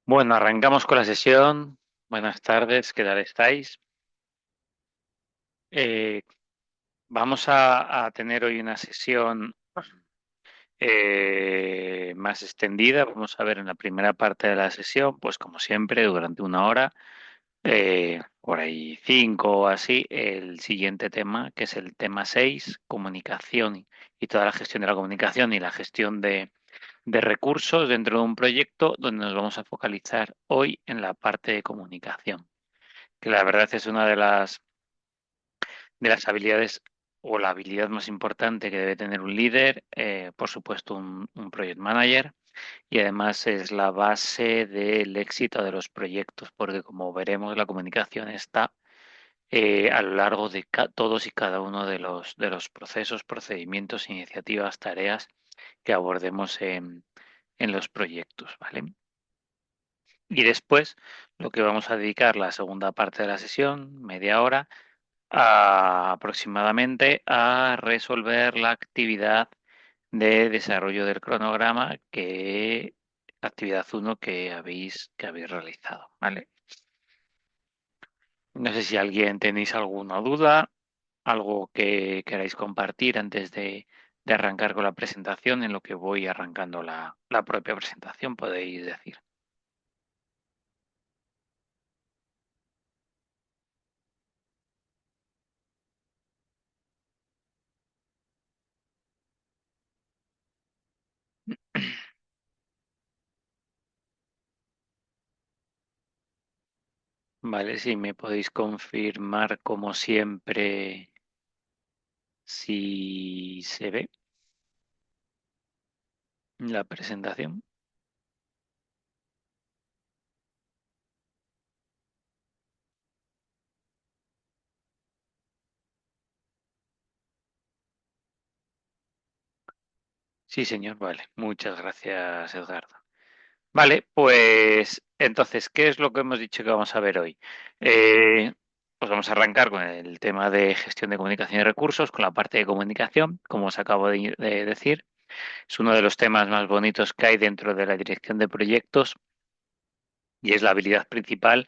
Bueno, arrancamos con la sesión. Buenas tardes, ¿qué tal estáis? Eh, Vamos a tener hoy una sesión más extendida. Vamos a ver en la primera parte de la sesión, pues como siempre, durante una hora, por ahí 5 o así, el siguiente tema, que es el tema 6, comunicación y toda la gestión de la comunicación y la gestión de recursos dentro de un proyecto, donde nos vamos a focalizar hoy en la parte de comunicación, que la verdad es una de las habilidades o la habilidad más importante que debe tener un líder, por supuesto un project manager, y además es la base del éxito de los proyectos, porque como veremos la comunicación está a lo largo de todos y cada uno de los procesos, procedimientos, iniciativas, tareas que abordemos en los proyectos, ¿vale? Y después lo que vamos a dedicar la segunda parte de la sesión, media hora, aproximadamente a resolver la actividad de desarrollo del cronograma, que actividad uno que habéis realizado, ¿vale? No sé si alguien tenéis alguna duda, algo que queráis compartir antes de arrancar con la presentación. En lo que voy arrancando la propia presentación, podéis decir. Vale, si me podéis confirmar como siempre si se ve la presentación. Sí, señor, vale. Muchas gracias, Edgardo. Vale, pues entonces, ¿qué es lo que hemos dicho que vamos a ver hoy? Pues vamos a arrancar con el tema de gestión de comunicación y recursos, con la parte de comunicación, como os acabo de decir. Es uno de los temas más bonitos que hay dentro de la dirección de proyectos y es la habilidad principal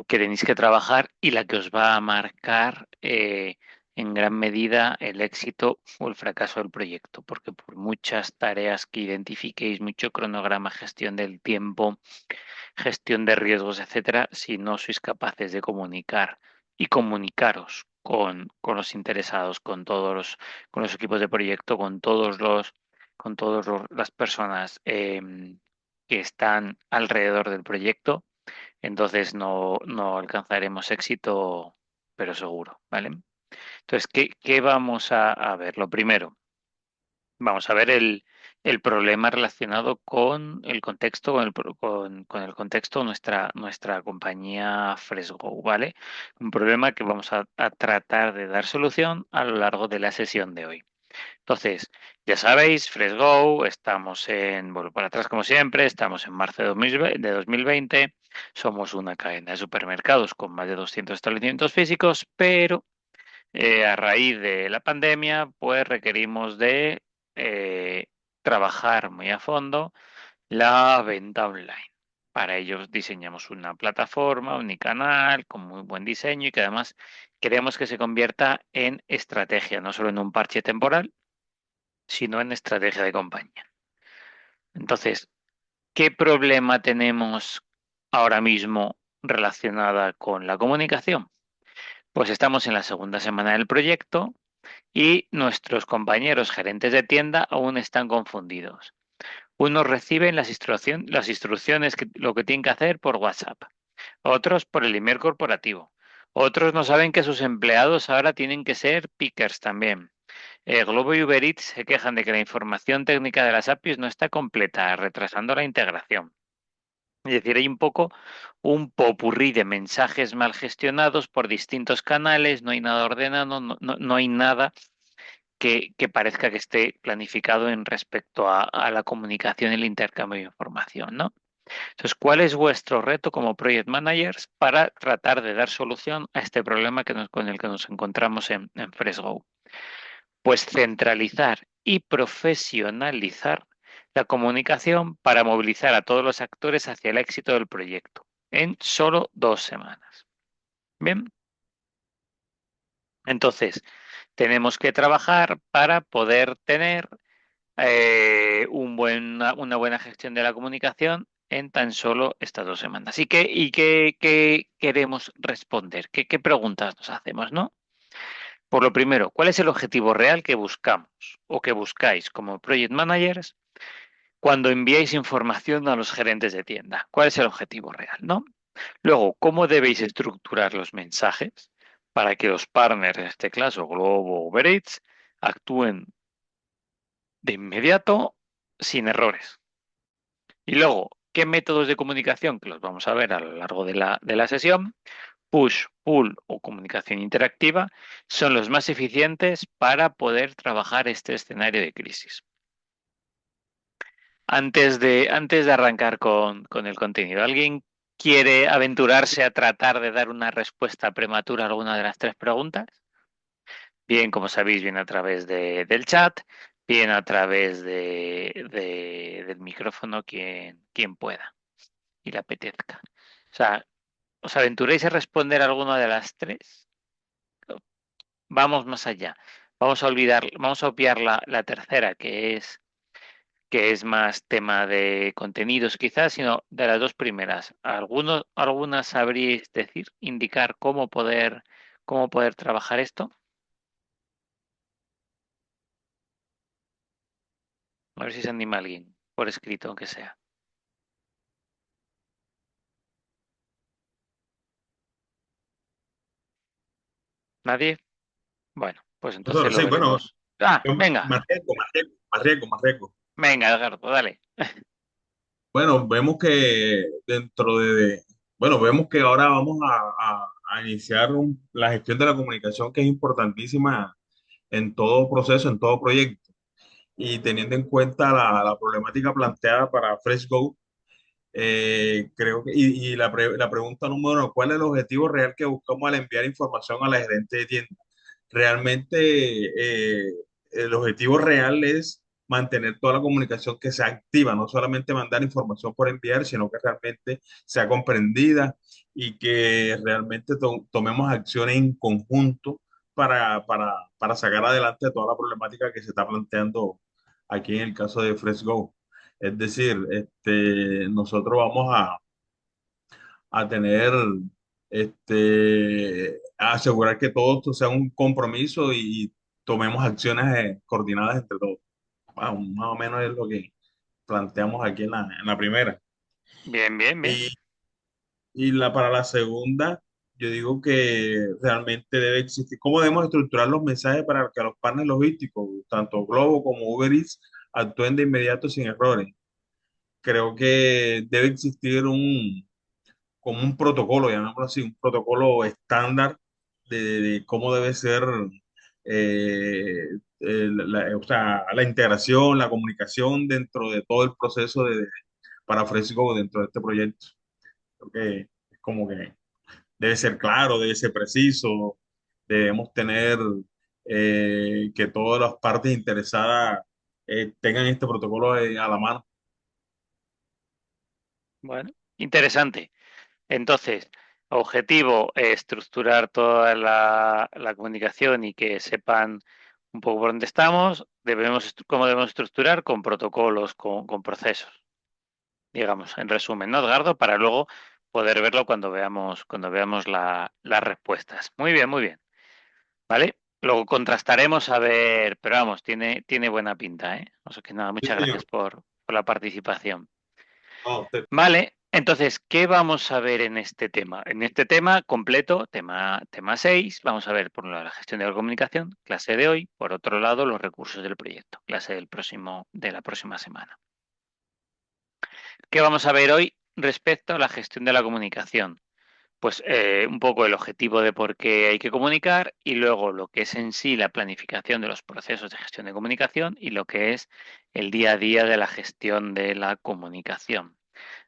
que tenéis que trabajar y la que os va a marcar en gran medida el éxito o el fracaso del proyecto, porque por muchas tareas que identifiquéis, mucho cronograma, gestión del tiempo, gestión de riesgos, etcétera, si no sois capaces de comunicar y comunicaros con los interesados, con los equipos de proyecto, con todas las personas que están alrededor del proyecto, entonces no alcanzaremos éxito, pero seguro, ¿vale? Entonces, ¿qué vamos a ver? Lo primero, vamos a ver el problema relacionado con el contexto, con el contexto de nuestra compañía Fresgo, ¿vale? Un problema que vamos a tratar de dar solución a lo largo de la sesión de hoy. Entonces, ya sabéis, Fresgo, estamos bueno, para atrás como siempre, estamos en marzo de 2020, somos una cadena de supermercados con más de 200 establecimientos físicos, pero a raíz de la pandemia, pues requerimos de eh, trabajar muy a fondo la venta online. Para ello diseñamos una plataforma, un canal con muy buen diseño y que además queremos que se convierta en estrategia, no solo en un parche temporal, sino en estrategia de compañía. Entonces, ¿qué problema tenemos ahora mismo relacionada con la comunicación? Pues estamos en la segunda semana del proyecto y nuestros compañeros gerentes de tienda aún están confundidos. Unos reciben las instrucciones, lo que tienen que hacer por WhatsApp, otros por el email corporativo. Otros no saben que sus empleados ahora tienen que ser pickers también. Globo y Uber Eats se quejan de que la información técnica de las APIs no está completa, retrasando la integración. Es decir, hay un poco un popurrí de mensajes mal gestionados por distintos canales, no hay nada ordenado, no hay nada que parezca que esté planificado en respecto a la comunicación y el intercambio de información, ¿no? Entonces, ¿cuál es vuestro reto como project managers para tratar de dar solución a este problema con el que nos encontramos en Fresgo? Pues centralizar y profesionalizar la comunicación para movilizar a todos los actores hacia el éxito del proyecto en solo 2 semanas. Bien, entonces tenemos que trabajar para poder tener una buena gestión de la comunicación en tan solo estas 2 semanas. ¿Y qué queremos responder? ¿Qué preguntas nos hacemos, no? Por lo primero, ¿cuál es el objetivo real que buscamos o que buscáis como project managers cuando enviáis información a los gerentes de tienda? ¿Cuál es el objetivo real, no? Luego, ¿cómo debéis estructurar los mensajes para que los partners, en este caso Globo o Uber Eats, actúen de inmediato sin errores? Y luego, ¿qué métodos de comunicación, que los vamos a ver a lo largo de la sesión, push, pull o comunicación interactiva, son los más eficientes para poder trabajar este escenario de crisis? Antes de arrancar con el contenido, ¿alguien quiere aventurarse a tratar de dar una respuesta prematura a alguna de las tres preguntas? Bien, como sabéis, bien a través del chat, bien a través del micrófono, quien pueda y le apetezca. O sea, ¿os aventuréis a responder alguna de las tres? Vamos más allá. Vamos a obviar la tercera, que es más tema de contenidos quizás, sino de las dos primeras. ¿Algunas sabríais decir, indicar cómo poder trabajar esto? A ver si se anima alguien, por escrito, aunque sea. ¿Nadie? Bueno, pues entonces lo Sí, bueno, veremos. Ah, venga, más riesgo, más riesgo, más riesgo, más riesgo. venga, Edgardo, dale. Bueno, vemos que bueno, vemos que ahora vamos a iniciar la gestión de la comunicación, que es importantísima en todo proceso, en todo proyecto. Y teniendo en cuenta la problemática planteada para FreshGo, creo que, y la pregunta número uno, ¿cuál es el objetivo real que buscamos al enviar información a la gerente de tienda? Realmente el objetivo real es mantener toda la comunicación que sea activa, no solamente mandar información por enviar, sino que realmente sea comprendida y que realmente tomemos acciones en conjunto para sacar adelante toda la problemática que se está planteando aquí en el caso de FreshGo. Es decir, nosotros vamos a tener, a asegurar que todo esto sea un compromiso y tomemos acciones coordinadas entre todos. Bueno, más o menos es lo que planteamos aquí en la primera. Bien, bien, bien. Y, para la segunda, yo digo que realmente debe existir, ¿cómo debemos estructurar los mensajes para que los partners logísticos, tanto Globo como Uber Eats, actúen de inmediato sin errores? Creo que debe existir como un protocolo, llamémoslo así, un protocolo estándar de cómo debe ser eh, o sea, la integración, la comunicación dentro de todo el proceso para Fresco dentro de este proyecto. Creo que es como que debe ser claro, debe ser preciso, debemos tener que todas las partes interesadas tengan este protocolo a la mano. Bueno, interesante. Entonces, objetivo, estructurar toda la comunicación y que sepan un poco por dónde estamos. ¿Cómo debemos estructurar? Con protocolos, con procesos, digamos, en resumen, ¿no, Edgardo? Para luego poder verlo cuando veamos las respuestas. Muy bien, muy bien. ¿Vale? Luego contrastaremos a ver, pero vamos, tiene buena pinta, ¿eh? O sea que nada, Sí, muchas señor. gracias por la participación. No, Vale, entonces, ¿qué vamos a ver en este tema? En este tema completo, tema 6, vamos a ver por un lado la gestión de la comunicación, clase de hoy, por otro lado los recursos del proyecto, clase de la próxima semana. ¿Qué vamos a ver hoy respecto a la gestión de la comunicación? Pues un poco el objetivo de por qué hay que comunicar y luego lo que es en sí la planificación de los procesos de gestión de comunicación y lo que es el día a día de la gestión de la comunicación.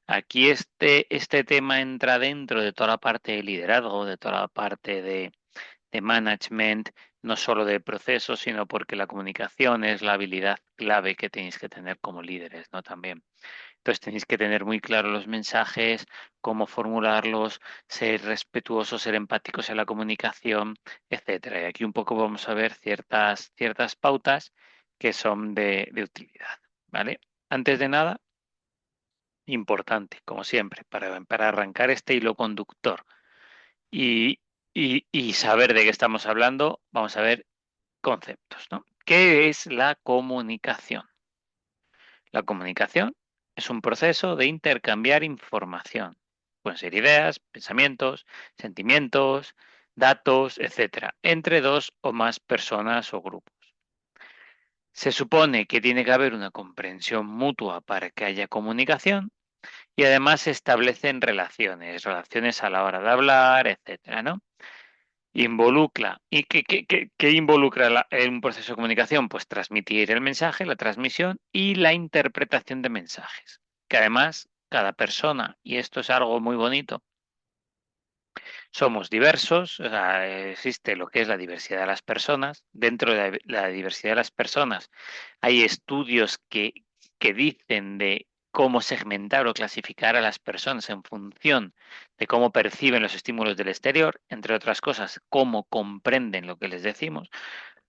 Aquí este tema entra dentro de toda la parte de liderazgo, de toda la parte de de management, no solo de procesos, sino porque la comunicación es la habilidad clave que tenéis que tener como líderes, ¿no? También. Entonces tenéis que tener muy claros los mensajes, cómo formularlos, ser respetuosos, ser empáticos en la comunicación, etcétera. Y aquí un poco vamos a ver ciertas pautas que son de utilidad, ¿vale? Antes de nada, importante, como siempre, para arrancar este hilo conductor y, y saber de qué estamos hablando, vamos a ver conceptos, ¿no? ¿Qué es la comunicación? La comunicación es un proceso de intercambiar información. Pueden ser ideas, pensamientos, sentimientos, datos, etcétera, entre dos o más personas o grupos. Se supone que tiene que haber una comprensión mutua para que haya comunicación y además se establecen relaciones a la hora de hablar, etcétera, ¿no? Involucra. ¿Y qué involucra un proceso de comunicación? Pues transmitir el mensaje, la transmisión y la interpretación de mensajes. Que además, cada persona, y esto es algo muy bonito, somos diversos, o sea, existe lo que es la diversidad de las personas. Dentro de la diversidad de las personas hay estudios que dicen de cómo segmentar o clasificar a las personas en función de cómo perciben los estímulos del exterior, entre otras cosas, cómo comprenden lo que les decimos.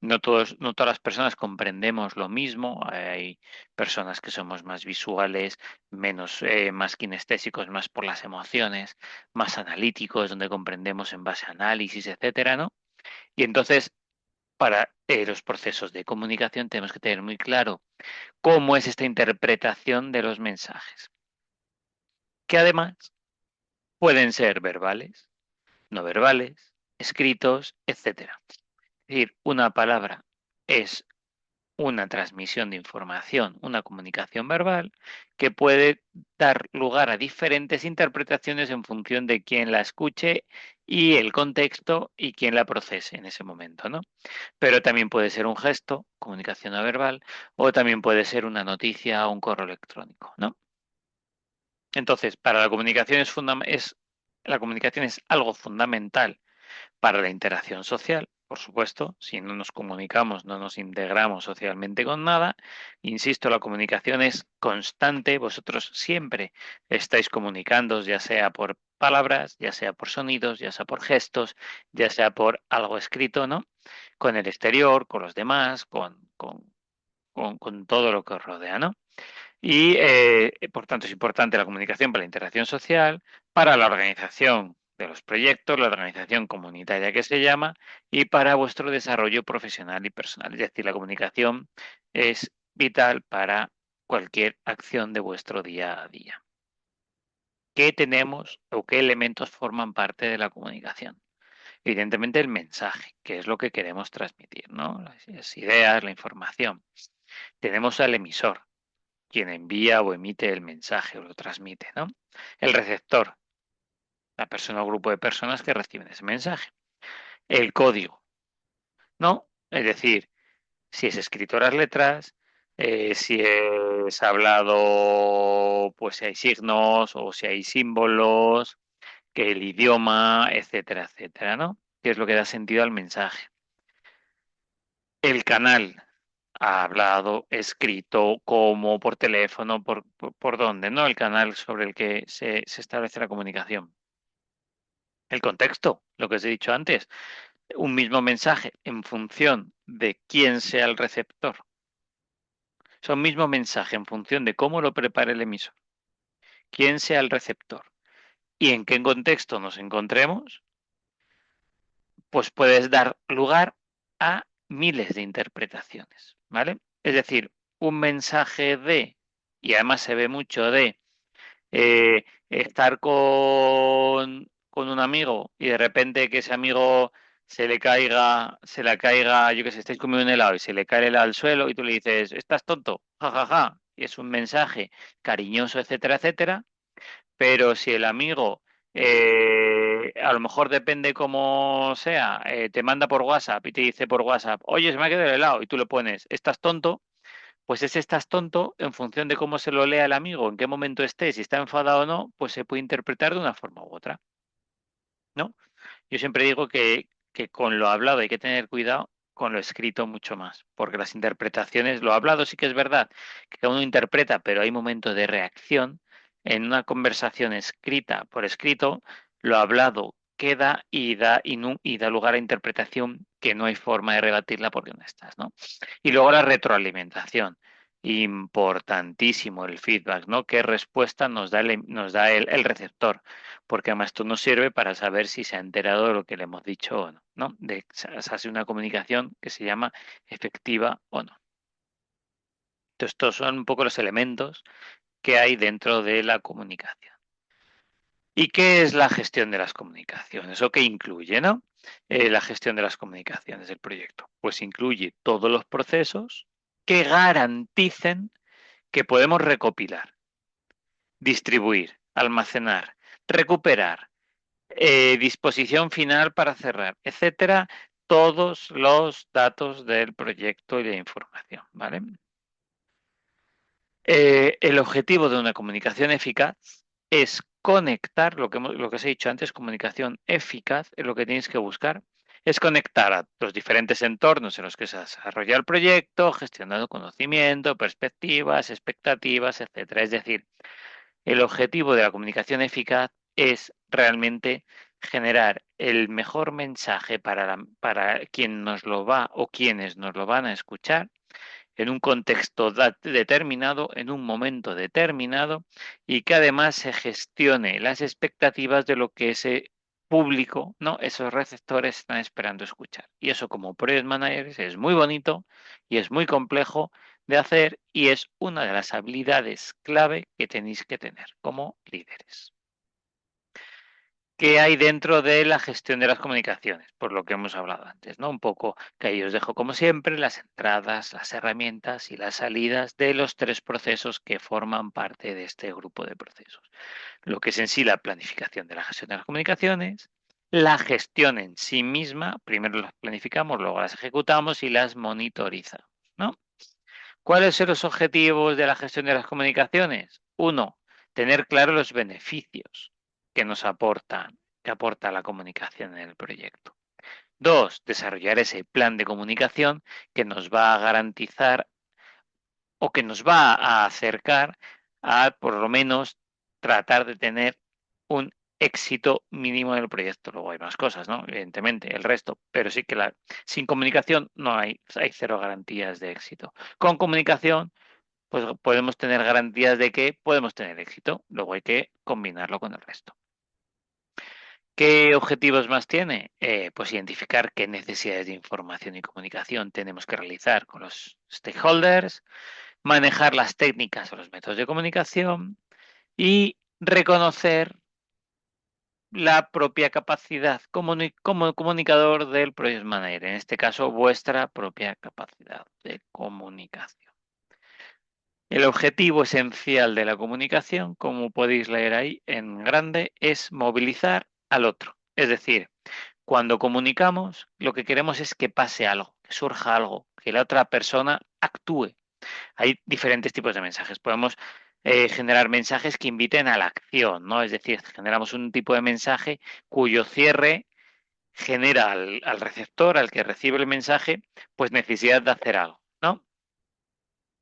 No todas las personas comprendemos lo mismo. Hay personas que somos más visuales, más kinestésicos, más por las emociones, más analíticos, donde comprendemos en base a análisis, etcétera, ¿no? Y entonces, para los procesos de comunicación tenemos que tener muy claro cómo es esta interpretación de los mensajes, que además pueden ser verbales, no verbales, escritos, etcétera. Es decir, una palabra es una transmisión de información, una comunicación verbal, que puede dar lugar a diferentes interpretaciones en función de quién la escuche y el contexto y quién la procese en ese momento, ¿no? Pero también puede ser un gesto, comunicación no verbal, o también puede ser una noticia o un correo electrónico, ¿no? Entonces, para la comunicación es algo fundamental para la interacción social, por supuesto. Si no nos comunicamos, no nos integramos socialmente con nada. Insisto, la comunicación es constante. Vosotros siempre estáis comunicándoos, ya sea por palabras, ya sea por sonidos, ya sea por gestos, ya sea por algo escrito, ¿no? Con el exterior, con los demás, con todo lo que os rodea, ¿no? Y, por tanto, es importante la comunicación para la interacción social, para la organización de los proyectos, la organización comunitaria que se llama, y para vuestro desarrollo profesional y personal. Es decir, la comunicación es vital para cualquier acción de vuestro día a día. ¿Qué tenemos o qué elementos forman parte de la comunicación? Evidentemente el mensaje, que es lo que queremos transmitir, ¿no? Las ideas, la información. Tenemos al emisor, quien envía o emite el mensaje o lo transmite, ¿no? El receptor, la persona o grupo de personas que reciben ese mensaje. El código, ¿no? Es decir, si es escrito las letras, si es hablado, pues si hay signos o si hay símbolos, que el idioma, etcétera, etcétera, ¿no? Que es lo que da sentido al mensaje. El canal, hablado, escrito, como por teléfono, por dónde, ¿no? El canal sobre el que se establece la comunicación. El contexto, lo que os he dicho antes, un mismo mensaje en función de quién sea el receptor. O sea, un mismo mensaje en función de cómo lo prepare el emisor, quién sea el receptor y en qué contexto nos encontremos, pues puedes dar lugar a miles de interpretaciones, ¿vale? Es decir, un mensaje y además se ve mucho estar con un amigo y de repente que ese amigo se le caiga, yo que sé, estáis comiendo un helado y se le cae el helado al suelo y tú le dices, ¿estás tonto? Ja, ja, ja. Y es un mensaje cariñoso, etcétera, etcétera. Pero si el amigo, a lo mejor depende cómo sea, te manda por WhatsApp y te dice por WhatsApp, oye, se me ha quedado el helado y tú le pones, ¿estás tonto? Pues ese estás tonto, en función de cómo se lo lea el amigo, en qué momento esté, si está enfadado o no, pues se puede interpretar de una forma u otra, ¿no? Yo siempre digo que que con lo hablado hay que tener cuidado, con lo escrito mucho más, porque las interpretaciones, lo hablado sí que es verdad que cada uno interpreta, pero hay momentos de reacción. En una conversación escrita por escrito, lo hablado queda y da lugar a interpretación que no hay forma de rebatirla porque no estás, ¿no? Y luego la retroalimentación. Importantísimo el feedback, ¿no? ¿Qué respuesta nos da el receptor? Porque además esto nos sirve para saber si se ha enterado de lo que le hemos dicho o no, ¿no? Se hace una comunicación que se llama efectiva o no. Entonces, estos son un poco los elementos que hay dentro de la comunicación. ¿Y qué es la gestión de las comunicaciones? ¿O qué incluye, no? La gestión de las comunicaciones del proyecto. Pues incluye todos los procesos que garanticen que podemos recopilar, distribuir, almacenar, recuperar, disposición final para cerrar, etcétera, todos los datos del proyecto y de información, ¿vale? El objetivo de una comunicación eficaz es conectar, lo que os he dicho antes, comunicación eficaz, es lo que tenéis que buscar, es conectar a los diferentes entornos en los que se desarrolla el proyecto, gestionando conocimiento, perspectivas, expectativas, etcétera. Es decir, el objetivo de la comunicación eficaz es realmente generar el mejor mensaje para quien nos lo va o quienes nos lo van a escuchar en un contexto determinado, en un momento determinado, y que además se gestione las expectativas de lo que ese público, ¿no? Esos receptores están esperando escuchar. Y eso como project managers es muy bonito y es muy complejo de hacer y es una de las habilidades clave que tenéis que tener como líderes. ¿Qué hay dentro de la gestión de las comunicaciones? Por lo que hemos hablado antes, ¿no? Un poco que ahí os dejo, como siempre, las entradas, las herramientas y las salidas de los tres procesos que forman parte de este grupo de procesos. Lo que es en sí la planificación de la gestión de las comunicaciones, la gestión en sí misma, primero las planificamos, luego las ejecutamos y las monitorizamos, ¿no? ¿Cuáles son los objetivos de la gestión de las comunicaciones? Uno, tener claros los beneficios que nos aportan, que aporta la comunicación en el proyecto. Dos, desarrollar ese plan de comunicación que nos va a garantizar o que nos va a acercar a, por lo menos, tratar de tener un éxito mínimo del proyecto. Luego hay más cosas, ¿no? Evidentemente, el resto, pero sí que sin comunicación no hay cero garantías de éxito. Con comunicación pues podemos tener garantías de que podemos tener éxito. Luego hay que combinarlo con el resto. ¿Qué objetivos más tiene? Pues identificar qué necesidades de información y comunicación tenemos que realizar con los stakeholders, manejar las técnicas o los métodos de comunicación y reconocer la propia capacidad como comunicador del Project Manager, en este caso vuestra propia capacidad de comunicación. El objetivo esencial de la comunicación, como podéis leer ahí en grande, es movilizar al otro. Es decir, cuando comunicamos, lo que queremos es que pase algo, que surja algo, que la otra persona actúe. Hay diferentes tipos de mensajes. Podemos generar mensajes que inviten a la acción, ¿no? Es decir, generamos un tipo de mensaje cuyo cierre genera al receptor, al que recibe el mensaje, pues necesidad de hacer algo, ¿no?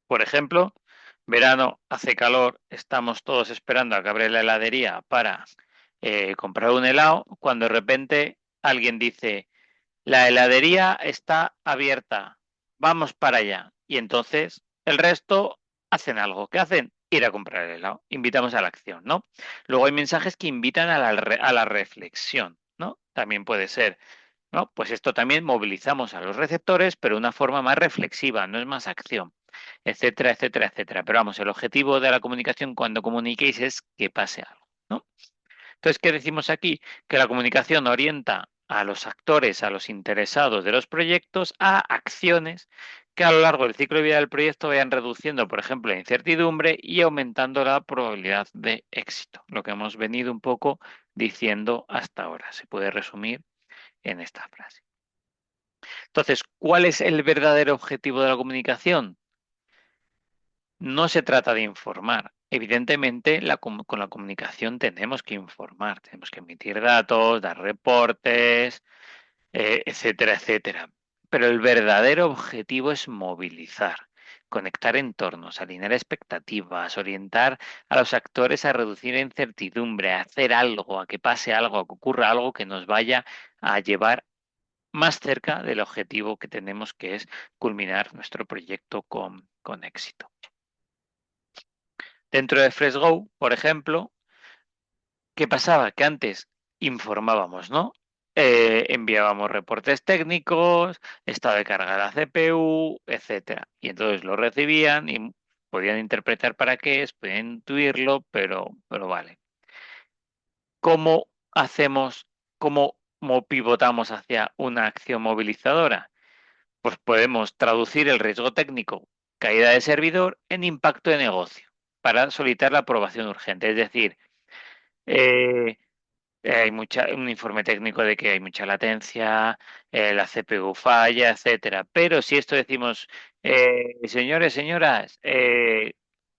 Por ejemplo, verano, hace calor, estamos todos esperando a que abra la heladería para comprar un helado, cuando de repente alguien dice, la heladería está abierta, vamos para allá. Y entonces el resto hacen algo. ¿Qué hacen? Ir a comprar el helado. Invitamos a la acción, ¿no? Luego hay mensajes que invitan a la reflexión, ¿no? También puede ser, ¿no? Pues esto también movilizamos a los receptores, pero de una forma más reflexiva, no es más acción, etcétera, etcétera, etcétera. Pero vamos, el objetivo de la comunicación cuando comuniquéis es que pase algo, ¿no? Entonces, ¿qué decimos aquí? Que la comunicación orienta a los actores, a los interesados de los proyectos, a acciones que a lo largo del ciclo de vida del proyecto vayan reduciendo, por ejemplo, la incertidumbre y aumentando la probabilidad de éxito. Lo que hemos venido un poco diciendo hasta ahora. Se puede resumir en esta frase. Entonces, ¿cuál es el verdadero objetivo de la comunicación? No se trata de informar. Evidentemente, con la comunicación tenemos que informar, tenemos que emitir datos, dar reportes, etcétera, etcétera. Pero el verdadero objetivo es movilizar, conectar entornos, alinear expectativas, orientar a los actores a reducir incertidumbre, a hacer algo, a que pase algo, a que ocurra algo que nos vaya a llevar más cerca del objetivo que tenemos, que es culminar nuestro proyecto con éxito. Dentro de FreshGo, por ejemplo, ¿qué pasaba? Que antes informábamos, ¿no? Enviábamos reportes técnicos, estado de carga de la CPU, etcétera. Y entonces lo recibían y podían interpretar para qué es, podían intuirlo, pero vale. ¿Cómo hacemos, cómo pivotamos hacia una acción movilizadora? Pues podemos traducir el riesgo técnico, caída de servidor, en impacto de negocio para solicitar la aprobación urgente. Es decir, eh, hay un informe técnico de que hay mucha latencia, la CPU falla, etcétera. Pero si esto decimos, señores, señoras,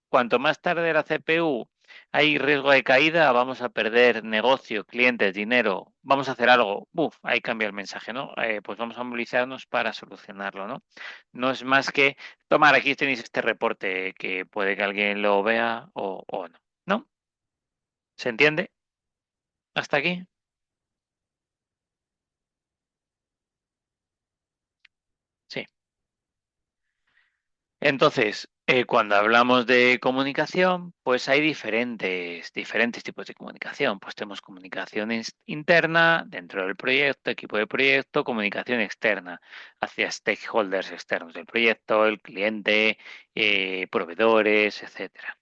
cuanto más tarde la CPU hay riesgo de caída, vamos a perder negocio, clientes, dinero, vamos a hacer algo. Buf, ahí cambia el mensaje, ¿no? Pues vamos a movilizarnos para solucionarlo, ¿no? No es más que tomar, aquí tenéis este reporte que puede que alguien lo vea o no. ¿No? ¿Se entiende? ¿Hasta aquí? Sí. Entonces, cuando hablamos de comunicación, pues hay diferentes tipos de comunicación. Pues tenemos comunicación interna dentro del proyecto, equipo de proyecto, comunicación externa hacia stakeholders externos del proyecto, el cliente, proveedores, etcétera.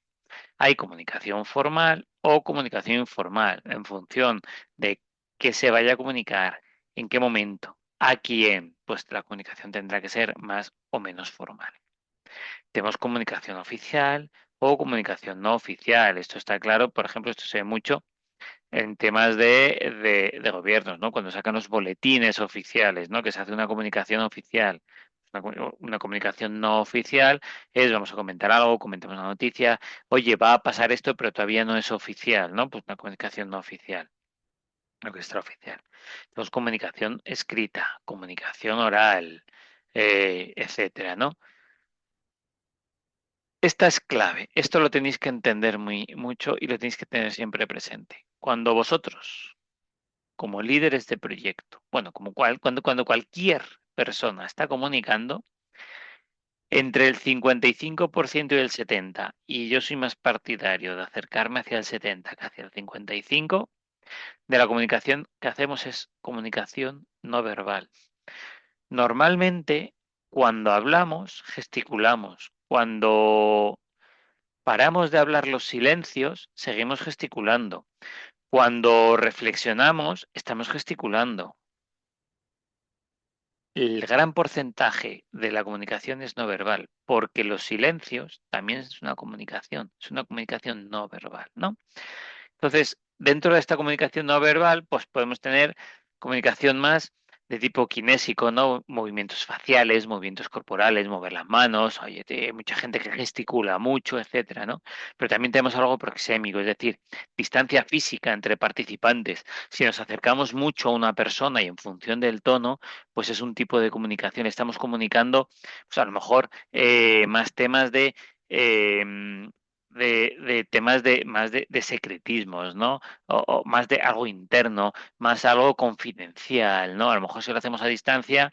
Hay comunicación formal o comunicación informal en función de qué se vaya a comunicar, en qué momento, a quién. Pues la comunicación tendrá que ser más o menos formal. Tenemos comunicación oficial o comunicación no oficial. Esto está claro, por ejemplo, esto se ve mucho en temas de gobiernos, ¿no? Cuando sacan los boletines oficiales, ¿no? Que se hace una comunicación oficial. Una comunicación no oficial es, vamos a comentar algo, comentamos una noticia, oye, va a pasar esto, pero todavía no es oficial, ¿no? Pues una comunicación no oficial, lo que es extraoficial. Tenemos comunicación escrita, comunicación oral, etcétera, ¿no? Esta es clave. Esto lo tenéis que entender mucho y lo tenéis que tener siempre presente. Cuando vosotros, como líderes de proyecto, bueno, cuando cualquier persona está comunicando, entre el 55% y el 70%, y yo soy más partidario de acercarme hacia el 70 que hacia el 55%, de la comunicación que hacemos es comunicación no verbal. Normalmente, cuando hablamos, gesticulamos. Cuando paramos de hablar los silencios, seguimos gesticulando. Cuando reflexionamos, estamos gesticulando. El gran porcentaje de la comunicación es no verbal, porque los silencios también es una comunicación no verbal, ¿no? Entonces, dentro de esta comunicación no verbal, pues podemos tener comunicación más de tipo kinésico, ¿no? Movimientos faciales, movimientos corporales, mover las manos, oye, hay mucha gente que gesticula mucho, etcétera, ¿no? Pero también tenemos algo proxémico, es decir, distancia física entre participantes. Si nos acercamos mucho a una persona y en función del tono, pues es un tipo de comunicación. Estamos comunicando, pues a lo mejor más temas eh, de temas de más de secretismos, ¿no? O más de algo interno, más algo confidencial, ¿no? A lo mejor si lo hacemos a distancia,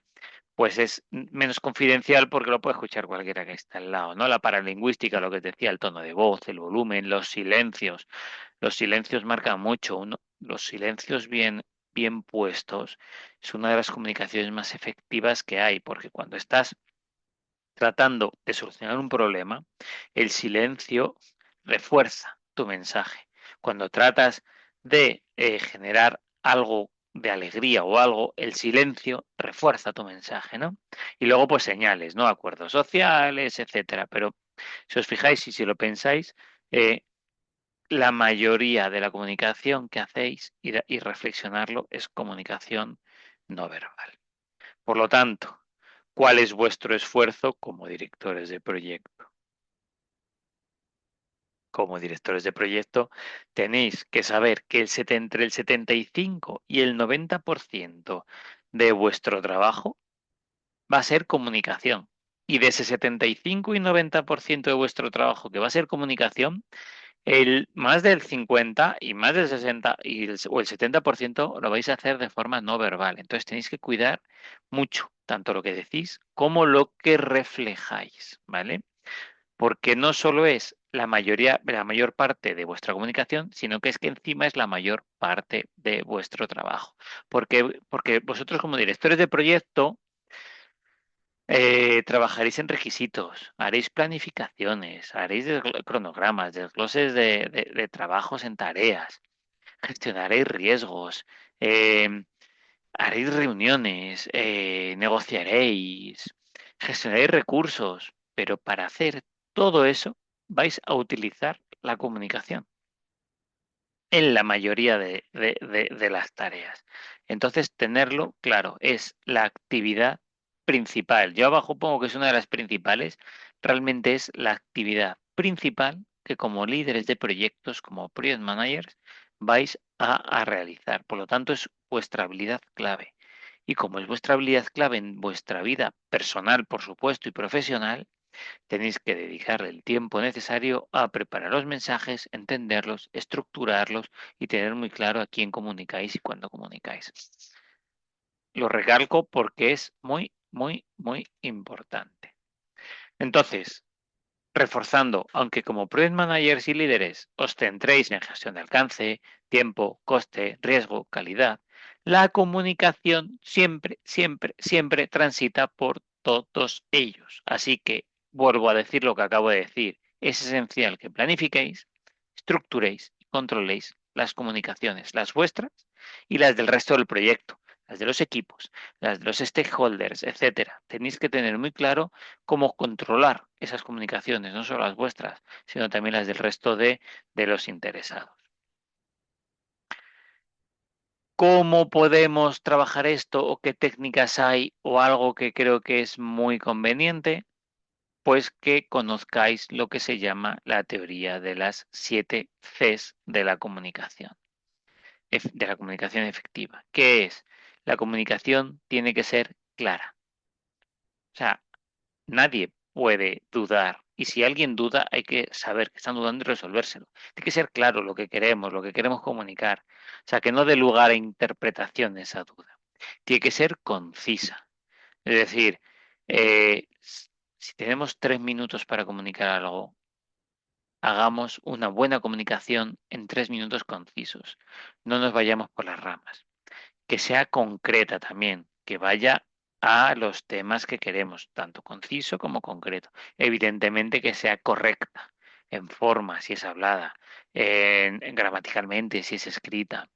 pues es menos confidencial porque lo puede escuchar cualquiera que está al lado, ¿no? La paralingüística, lo que te decía, el tono de voz, el volumen, los silencios. Los silencios marcan mucho. Los silencios bien puestos es una de las comunicaciones más efectivas que hay, porque cuando estás tratando de solucionar un problema, el silencio refuerza tu mensaje. Cuando tratas de generar algo de alegría o algo, el silencio refuerza tu mensaje, ¿no? Y luego, pues señales, ¿no? Acuerdos sociales, etcétera. Pero si os fijáis y si lo pensáis, eh, la mayoría de la comunicación que hacéis y reflexionarlo es comunicación no verbal. Por lo tanto, ¿cuál es vuestro esfuerzo como directores de proyecto? Como directores de proyecto tenéis que saber que entre el 75 y el 90% de vuestro trabajo va a ser comunicación. Y de ese 75 y 90% de vuestro trabajo que va a ser comunicación, el más del 50 y más del 60 o el 70% lo vais a hacer de forma no verbal. Entonces tenéis que cuidar mucho tanto lo que decís como lo que reflejáis, ¿vale? Porque no solo es la mayor parte de vuestra comunicación, sino que es que encima es la mayor parte de vuestro trabajo. Porque vosotros como directores de proyecto trabajaréis en requisitos, haréis planificaciones, haréis cronogramas, desgloses de trabajos en tareas, gestionaréis riesgos, eh, haréis reuniones, negociaréis, gestionaréis recursos, pero para hacer todo eso vais a utilizar la comunicación en la mayoría de las tareas. Entonces, tenerlo claro, es la actividad principal. Yo abajo pongo que es una de las principales, realmente es la actividad principal que como líderes de proyectos, como project managers, vais a realizar. Por lo tanto, es vuestra habilidad clave. Y como es vuestra habilidad clave en vuestra vida personal, por supuesto, y profesional, tenéis que dedicarle el tiempo necesario a preparar los mensajes, entenderlos, estructurarlos y tener muy claro a quién comunicáis y cuándo comunicáis. Lo recalco porque es muy, muy, muy importante. Entonces, reforzando, aunque como project managers y líderes os centréis en gestión de alcance, tiempo, coste, riesgo, calidad, la comunicación siempre, siempre, siempre transita por todos ellos. Así que vuelvo a decir lo que acabo de decir. Es esencial que planifiquéis, estructuréis y controléis las comunicaciones, las vuestras y las del resto del proyecto, las de los equipos, las de los stakeholders, etcétera. Tenéis que tener muy claro cómo controlar esas comunicaciones, no solo las vuestras, sino también las del resto de los interesados. ¿Cómo podemos trabajar esto o qué técnicas hay o algo que creo que es muy conveniente? Pues que conozcáis lo que se llama la teoría de las 7 Cs de la comunicación, de la comunicación efectiva. ¿Qué es? La comunicación tiene que ser clara. O sea, nadie puede dudar. Y si alguien duda, hay que saber que están dudando y resolvérselo. Tiene que ser claro lo que queremos comunicar. O sea, que no dé lugar a interpretación esa duda. Tiene que ser concisa. Es decir, si tenemos 3 minutos para comunicar algo, hagamos una buena comunicación en 3 minutos concisos. No nos vayamos por las ramas. Que sea concreta también, que vaya a los temas que queremos, tanto conciso como concreto. Evidentemente que sea correcta en forma, si es hablada, gramaticalmente, si es escrita.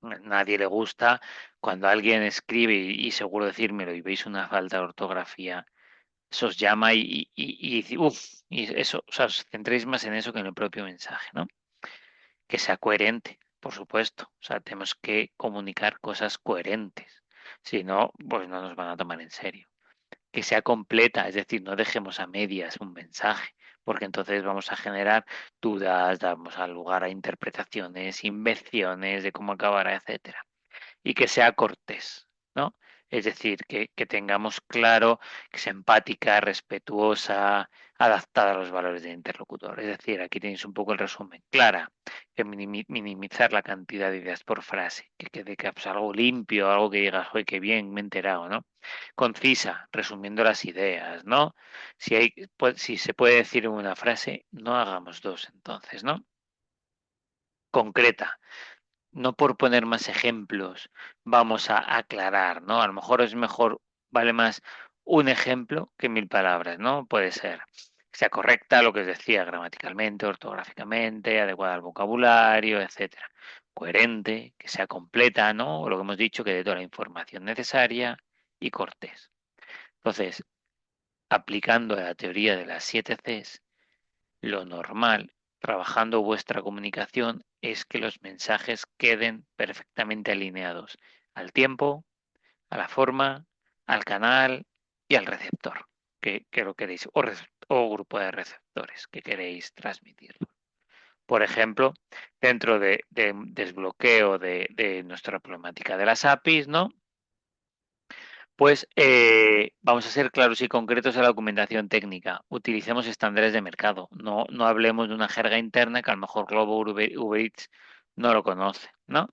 Nadie le gusta cuando alguien escribe y seguro decírmelo y veis una falta de ortografía, eso os llama y dice, uff, y eso, o sea, os centréis más en eso que en el propio mensaje, ¿no? Que sea coherente, por supuesto. O sea, tenemos que comunicar cosas coherentes. Si no, pues no nos van a tomar en serio. Que sea completa, es decir, no dejemos a medias un mensaje, porque entonces vamos a generar dudas, damos al lugar a interpretaciones, invenciones de cómo acabará, etcétera. Y que sea cortés, ¿no? Es decir, que tengamos claro que sea empática, respetuosa, adaptada a los valores del interlocutor. Es decir, aquí tenéis un poco el resumen. Clara, que minimizar la cantidad de ideas por frase, que quede que, pues, algo limpio, algo que digas, oye, qué bien, me he enterado, ¿no? Concisa, resumiendo las ideas, ¿no? Si se puede decir en una frase, no hagamos dos entonces, ¿no? Concreta, no por poner más ejemplos vamos a aclarar, ¿no? A lo mejor es mejor, vale más un ejemplo que 1000 palabras, ¿no? Puede ser que sea correcta lo que os decía, gramaticalmente, ortográficamente, adecuada al vocabulario, etcétera. Coherente, que sea completa, ¿no? Lo que hemos dicho, que dé toda la información necesaria y cortés. Entonces, aplicando la teoría de las 7 Cs, lo normal, trabajando vuestra comunicación, es que los mensajes queden perfectamente alineados al tiempo, a la forma, al canal y al receptor que lo queréis, o grupo de receptores que queréis transmitir. Por ejemplo, dentro de desbloqueo de nuestra problemática de las APIs, ¿no? Pues vamos a ser claros y concretos en la documentación técnica. Utilicemos estándares de mercado. No hablemos de una jerga interna que a lo mejor Globo o Uber Eats no lo conoce, ¿no?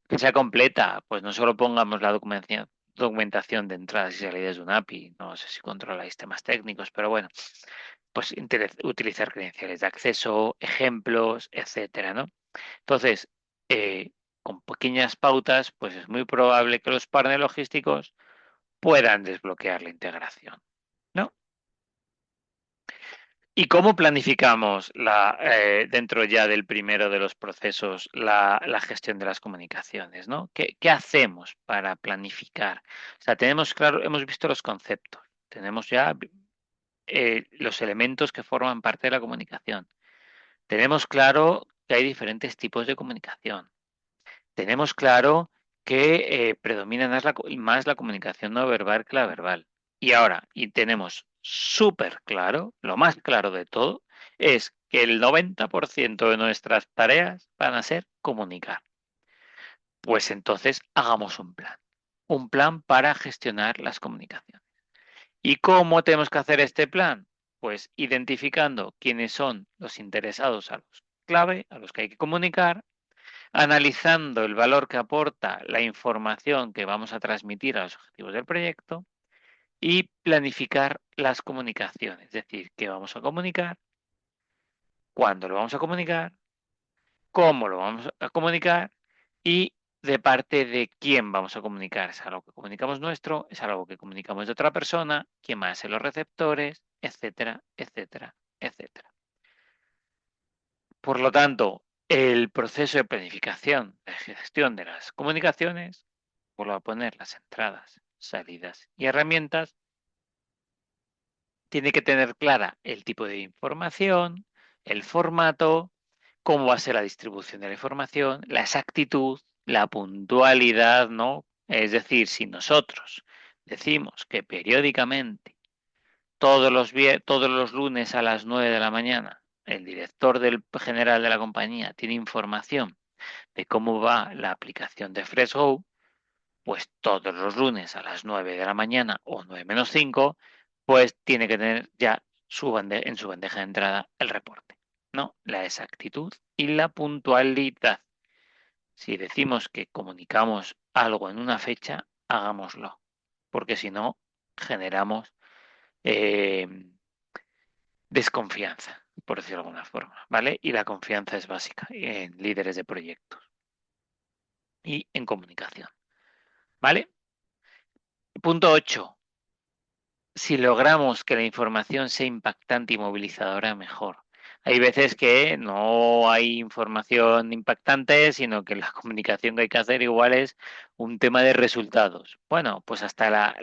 Que sea completa, pues no solo pongamos la documentación de entradas y salidas de un API, no sé si controláis temas técnicos, pero bueno, pues utilizar credenciales de acceso, ejemplos, etcétera, ¿no? Entonces, eh, con pequeñas pautas, pues es muy probable que los partners logísticos puedan desbloquear la integración, ¿no? ¿Y cómo planificamos dentro ya del primero de los procesos la gestión de las comunicaciones, ¿no? ¿Qué hacemos para planificar? O sea, tenemos claro, hemos visto los conceptos, tenemos ya los elementos que forman parte de la comunicación. Tenemos claro que hay diferentes tipos de comunicación. Tenemos claro que predomina más la comunicación no verbal que la verbal. Y ahora, y tenemos súper claro, lo más claro de todo, es que el 90% de nuestras tareas van a ser comunicar. Pues entonces hagamos un plan para gestionar las comunicaciones. ¿Y cómo tenemos que hacer este plan? Pues identificando quiénes son los interesados a los clave, a los que hay que comunicar, analizando el valor que aporta la información que vamos a transmitir a los objetivos del proyecto y planificar las comunicaciones, es decir, qué vamos a comunicar, cuándo lo vamos a comunicar, cómo lo vamos a comunicar y de parte de quién vamos a comunicar. ¿Es algo que comunicamos nuestro? ¿Es algo que comunicamos de otra persona? ¿Quién más en los receptores? Etcétera, etcétera, etcétera. Por lo tanto, el proceso de planificación, de gestión de las comunicaciones, vuelvo a poner las entradas, salidas y herramientas, tiene que tener clara el tipo de información, el formato, cómo va a ser la distribución de la información, la exactitud, la puntualidad, ¿no? Es decir, si nosotros decimos que periódicamente, todos los lunes a las 9 de la mañana, el director general de la compañía tiene información de cómo va la aplicación de FreshGo, pues todos los lunes a las 9 de la mañana o 9 menos 5, pues tiene que tener ya en su bandeja de entrada el reporte, ¿no? La exactitud y la puntualidad. Si decimos que comunicamos algo en una fecha, hagámoslo, porque si no, generamos eh, desconfianza, por decirlo de alguna forma, ¿vale? Y la confianza es básica en líderes de proyectos y en comunicación, ¿vale? Punto 8. Si logramos que la información sea impactante y movilizadora, mejor. Hay veces que no hay información impactante, sino que la comunicación que hay que hacer igual es un tema de resultados. Bueno, pues hasta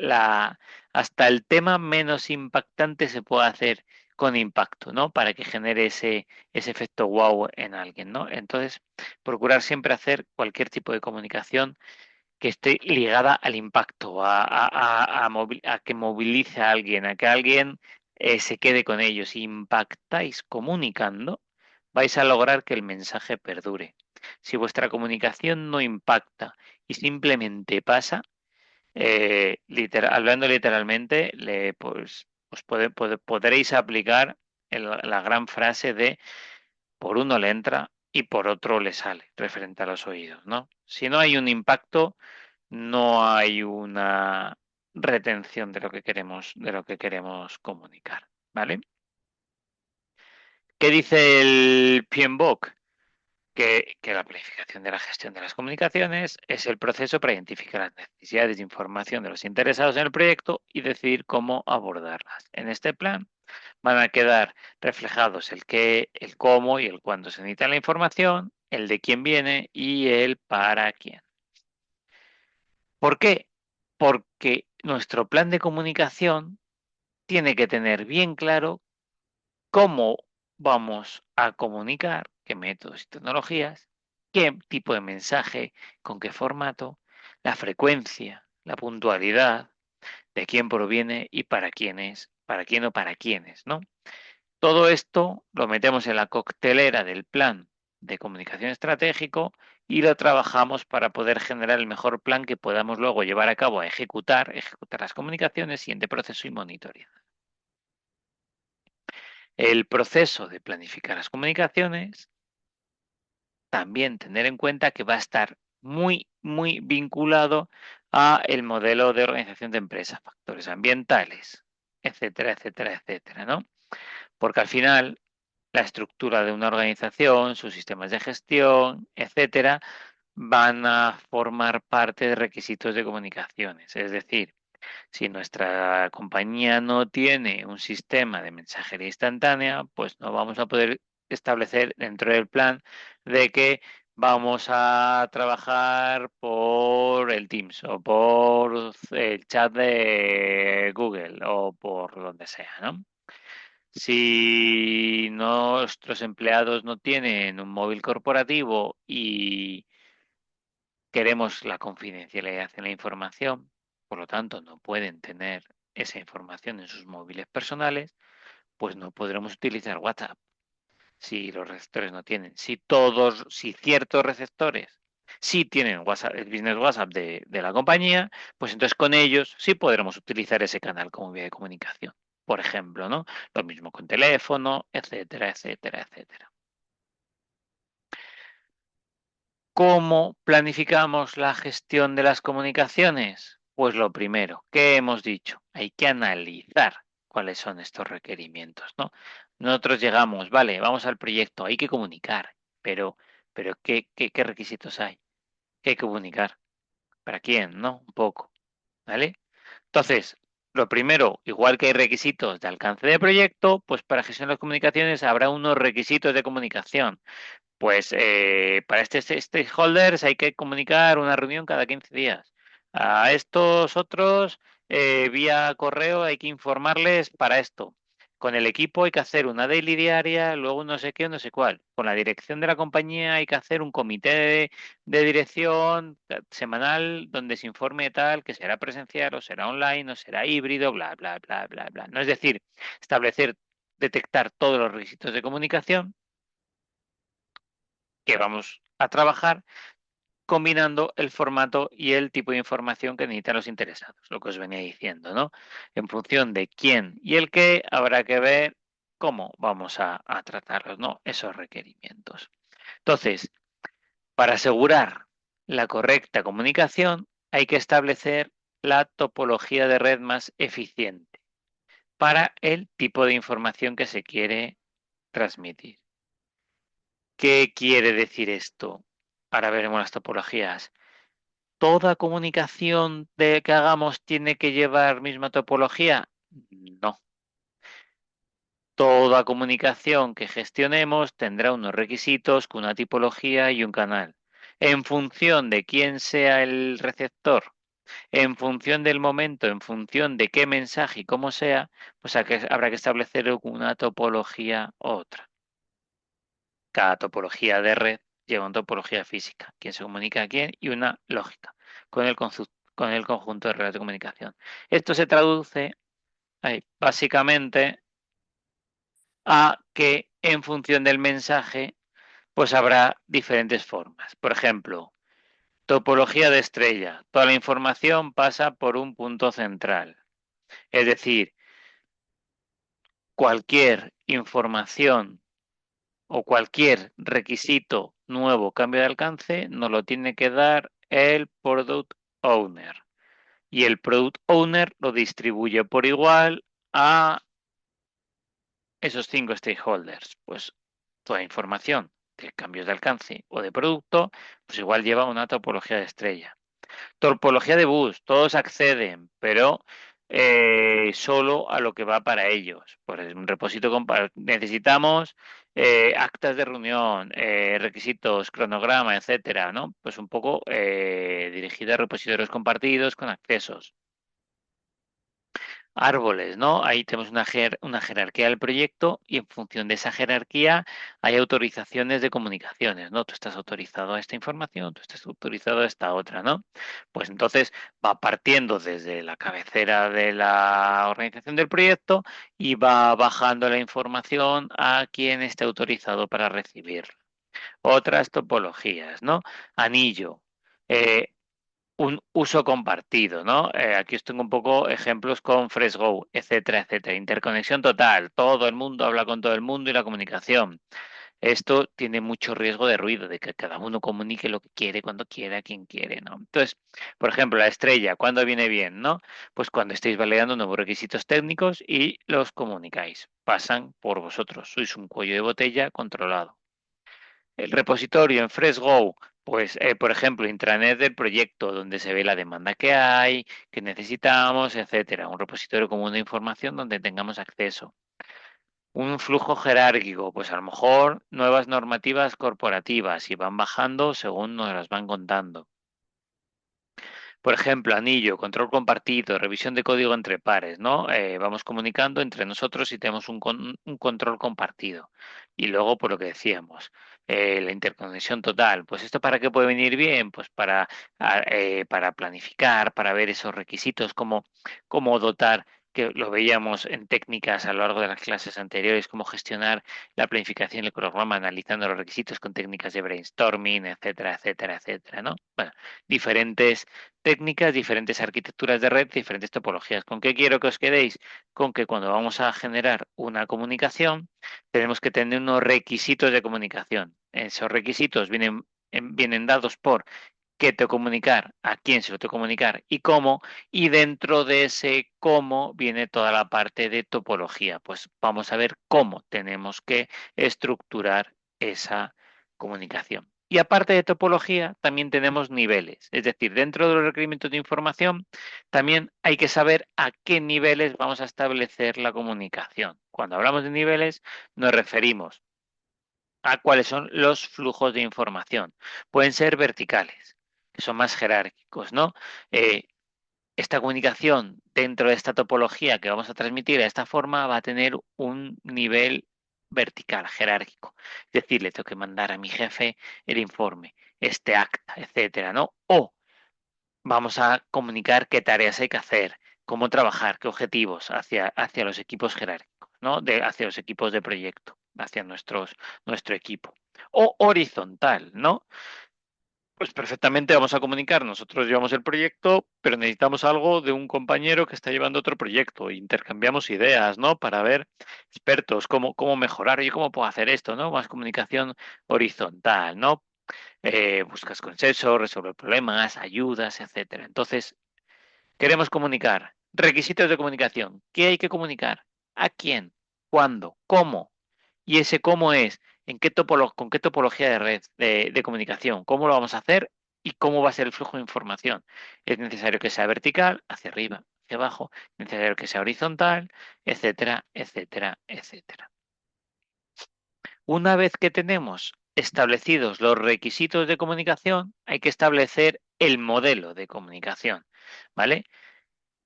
el tema menos impactante se puede hacer con impacto, ¿no? Para que genere ese efecto wow en alguien, ¿no? Entonces, procurar siempre hacer cualquier tipo de comunicación que esté ligada al impacto, a que movilice a alguien, a que alguien se quede con ellos. Si impactáis comunicando, vais a lograr que el mensaje perdure. Si vuestra comunicación no impacta y simplemente pasa, hablando literalmente, pues, podréis aplicar la gran frase de por uno le entra y por otro le sale, referente a los oídos, ¿no? Si no hay un impacto, no hay una retención de lo que queremos comunicar, ¿vale? ¿Qué dice el PMBOK? Que la planificación de la gestión de las comunicaciones es el proceso para identificar las necesidades de información de los interesados en el proyecto y decidir cómo abordarlas. En este plan van a quedar reflejados el qué, el cómo y el cuándo se necesita la información, el de quién viene y el para quién. ¿Por qué? Porque nuestro plan de comunicación tiene que tener bien claro cómo vamos a comunicar, qué métodos y tecnologías, qué tipo de mensaje, con qué formato, la frecuencia, la puntualidad, de quién proviene y para quién es, para quién o para quiénes, ¿no? Todo esto lo metemos en la coctelera del plan de comunicación estratégico y lo trabajamos para poder generar el mejor plan que podamos luego llevar a cabo a ejecutar las comunicaciones, siguiente proceso y monitorear. El proceso de planificar las comunicaciones, también tener en cuenta que va a estar muy vinculado a el modelo de organización de empresas, factores ambientales, etcétera, etcétera, etcétera, ¿no? Porque al final la estructura de una organización, sus sistemas de gestión, etcétera, van a formar parte de requisitos de comunicaciones. Es decir, si nuestra compañía no tiene un sistema de mensajería instantánea, pues no vamos a poder establecer dentro del plan de que vamos a trabajar por el Teams o por el chat de Google o por donde sea, ¿no? Si nuestros empleados no tienen un móvil corporativo y queremos la confidencialidad en la información, por lo tanto no pueden tener esa información en sus móviles personales, pues no podremos utilizar WhatsApp si los receptores no tienen. Si ciertos receptores sí tienen WhatsApp, el business WhatsApp de la compañía, pues entonces con ellos sí podremos utilizar ese canal como vía de comunicación, por ejemplo, ¿no? Lo mismo con teléfono, etcétera, etcétera, etcétera. ¿Cómo planificamos la gestión de las comunicaciones? Pues lo primero, ¿qué hemos dicho? Hay que analizar cuáles son estos requerimientos, ¿no? Nosotros llegamos, vale, vamos al proyecto, hay que comunicar, pero, ¿qué requisitos hay? ¿Qué hay que comunicar? ¿Para quién? ¿No? Un poco, ¿vale? Entonces, lo primero, igual que hay requisitos de alcance de proyecto, pues para gestión de las comunicaciones habrá unos requisitos de comunicación. Pues para stakeholders hay que comunicar una reunión cada 15 días. A estos otros, vía correo, hay que informarles para esto. Con el equipo hay que hacer una daily diaria, luego no sé qué, no sé cuál. Con la dirección de la compañía hay que hacer un comité de dirección semanal donde se informe tal, que será presencial o será online o será híbrido, bla, bla, bla, bla, bla. No es decir, establecer, detectar todos los requisitos de comunicación que vamos a trabajar combinando el formato y el tipo de información que necesitan los interesados, lo que os venía diciendo, ¿no? En función de quién y el qué, habrá que ver cómo vamos a tratarlos, ¿no? Esos requerimientos. Entonces, para asegurar la correcta comunicación, hay que establecer la topología de red más eficiente para el tipo de información que se quiere transmitir. ¿Qué quiere decir esto? Ahora veremos las topologías. ¿Toda comunicación que hagamos tiene que llevar misma topología? No. Toda comunicación que gestionemos tendrá unos requisitos con una tipología y un canal. En función de quién sea el receptor, en función del momento, en función de qué mensaje y cómo sea, pues habrá que establecer una topología u otra. Cada topología de red lleva una topología física, quién se comunica a quién y una lógica con el conjunto de redes de comunicación. Esto se traduce básicamente a que en función del mensaje, pues habrá diferentes formas. Por ejemplo, topología de estrella. Toda la información pasa por un punto central. Es decir, cualquier información o cualquier requisito nuevo, cambio de alcance, nos lo tiene que dar el Product Owner. Y el Product Owner lo distribuye por igual a esos 5 stakeholders. Pues toda información de cambios de alcance o de producto, pues igual lleva una topología de estrella. Topología de bus, todos acceden, pero solo a lo que va para ellos. Pues un repositorio necesitamos actas de reunión, requisitos, cronograma, etcétera, ¿no? Pues un poco dirigida a repositorios compartidos con accesos. Árboles, ¿no? Ahí tenemos una jerarquía del proyecto y en función de esa jerarquía hay autorizaciones de comunicaciones, ¿no? Tú estás autorizado a esta información, tú estás autorizado a esta otra, ¿no? Pues entonces va partiendo desde la cabecera de la organización del proyecto y va bajando la información a quien esté autorizado para recibirla. otras topologías, ¿no? Anillo, eh, un uso compartido, ¿no? Aquí os tengo un poco ejemplos con FreshGo, etcétera, etcétera. Interconexión total, todo el mundo habla con todo el mundo y la comunicación. Esto tiene mucho riesgo de ruido, de que cada uno comunique lo que quiere, cuando quiera, quien quiere, ¿no? Entonces, por ejemplo, la estrella, ¿cuándo viene bien, no? Pues cuando estéis validando nuevos requisitos técnicos y los comunicáis. Pasan por vosotros, sois un cuello de botella controlado. El repositorio en FreshGo, pues, por ejemplo, intranet del proyecto, donde se ve la demanda que necesitamos, etcétera. Un repositorio común de información donde tengamos acceso. Un flujo jerárquico, pues a lo mejor nuevas normativas corporativas y van bajando según nos las van contando. Por ejemplo, anillo, control compartido, revisión de código entre pares, ¿no? Vamos comunicando entre nosotros y tenemos un control compartido. Y luego, por lo que decíamos, la interconexión total. Pues esto para qué puede venir bien, pues para planificar, para ver esos requisitos, cómo dotar, que lo veíamos en técnicas a lo largo de las clases anteriores, cómo gestionar la planificación y el programa, analizando los requisitos con técnicas de brainstorming, etcétera, etcétera, etcétera, ¿no? Bueno, diferentes técnicas, diferentes arquitecturas de red, diferentes topologías. ¿Con qué quiero que os quedéis? Con que cuando vamos a generar una comunicación, tenemos que tener unos requisitos de comunicación. Esos requisitos vienen dados por qué tengo que comunicar, a quién se lo tengo que comunicar y cómo, y dentro de ese cómo viene toda la parte de topología. Pues vamos a ver cómo tenemos que estructurar esa comunicación. Y aparte de topología, también tenemos niveles. Es decir, dentro de los requerimientos de información, también hay que saber a qué niveles vamos a establecer la comunicación. Cuando hablamos de niveles, nos referimos a cuáles son los flujos de información. Pueden ser verticales, que son más jerárquicos, ¿no? Eh, esta comunicación dentro de esta topología que vamos a transmitir de esta forma va a tener un nivel vertical, jerárquico. Es decir, le tengo que mandar a mi jefe el informe, este acta, etcétera, ¿no? O vamos a comunicar qué tareas hay que hacer, cómo trabajar, qué objetivos hacia los equipos jerárquicos, ¿no? Hacia los equipos de proyecto, hacia nuestro equipo. O horizontal, ¿no? Pues perfectamente vamos a comunicar. Nosotros llevamos el proyecto, pero necesitamos algo de un compañero que está llevando otro proyecto. Intercambiamos ideas, ¿no? Para ver expertos, cómo mejorar y cómo puedo hacer esto, ¿no? Más comunicación horizontal, ¿no? Buscas consenso, resolver problemas, ayudas, etcétera. Entonces, queremos comunicar. Requisitos de comunicación. ¿Qué hay que comunicar? ¿A quién? ¿Cuándo? ¿Cómo? Y ese cómo es, con qué topología de red de comunicación, cómo lo vamos a hacer y cómo va a ser el flujo de información. Es necesario que sea vertical, hacia arriba, hacia abajo, es necesario que sea horizontal, etcétera, etcétera, etcétera. Una vez que tenemos establecidos los requisitos de comunicación, hay que establecer el modelo de comunicación, ¿vale?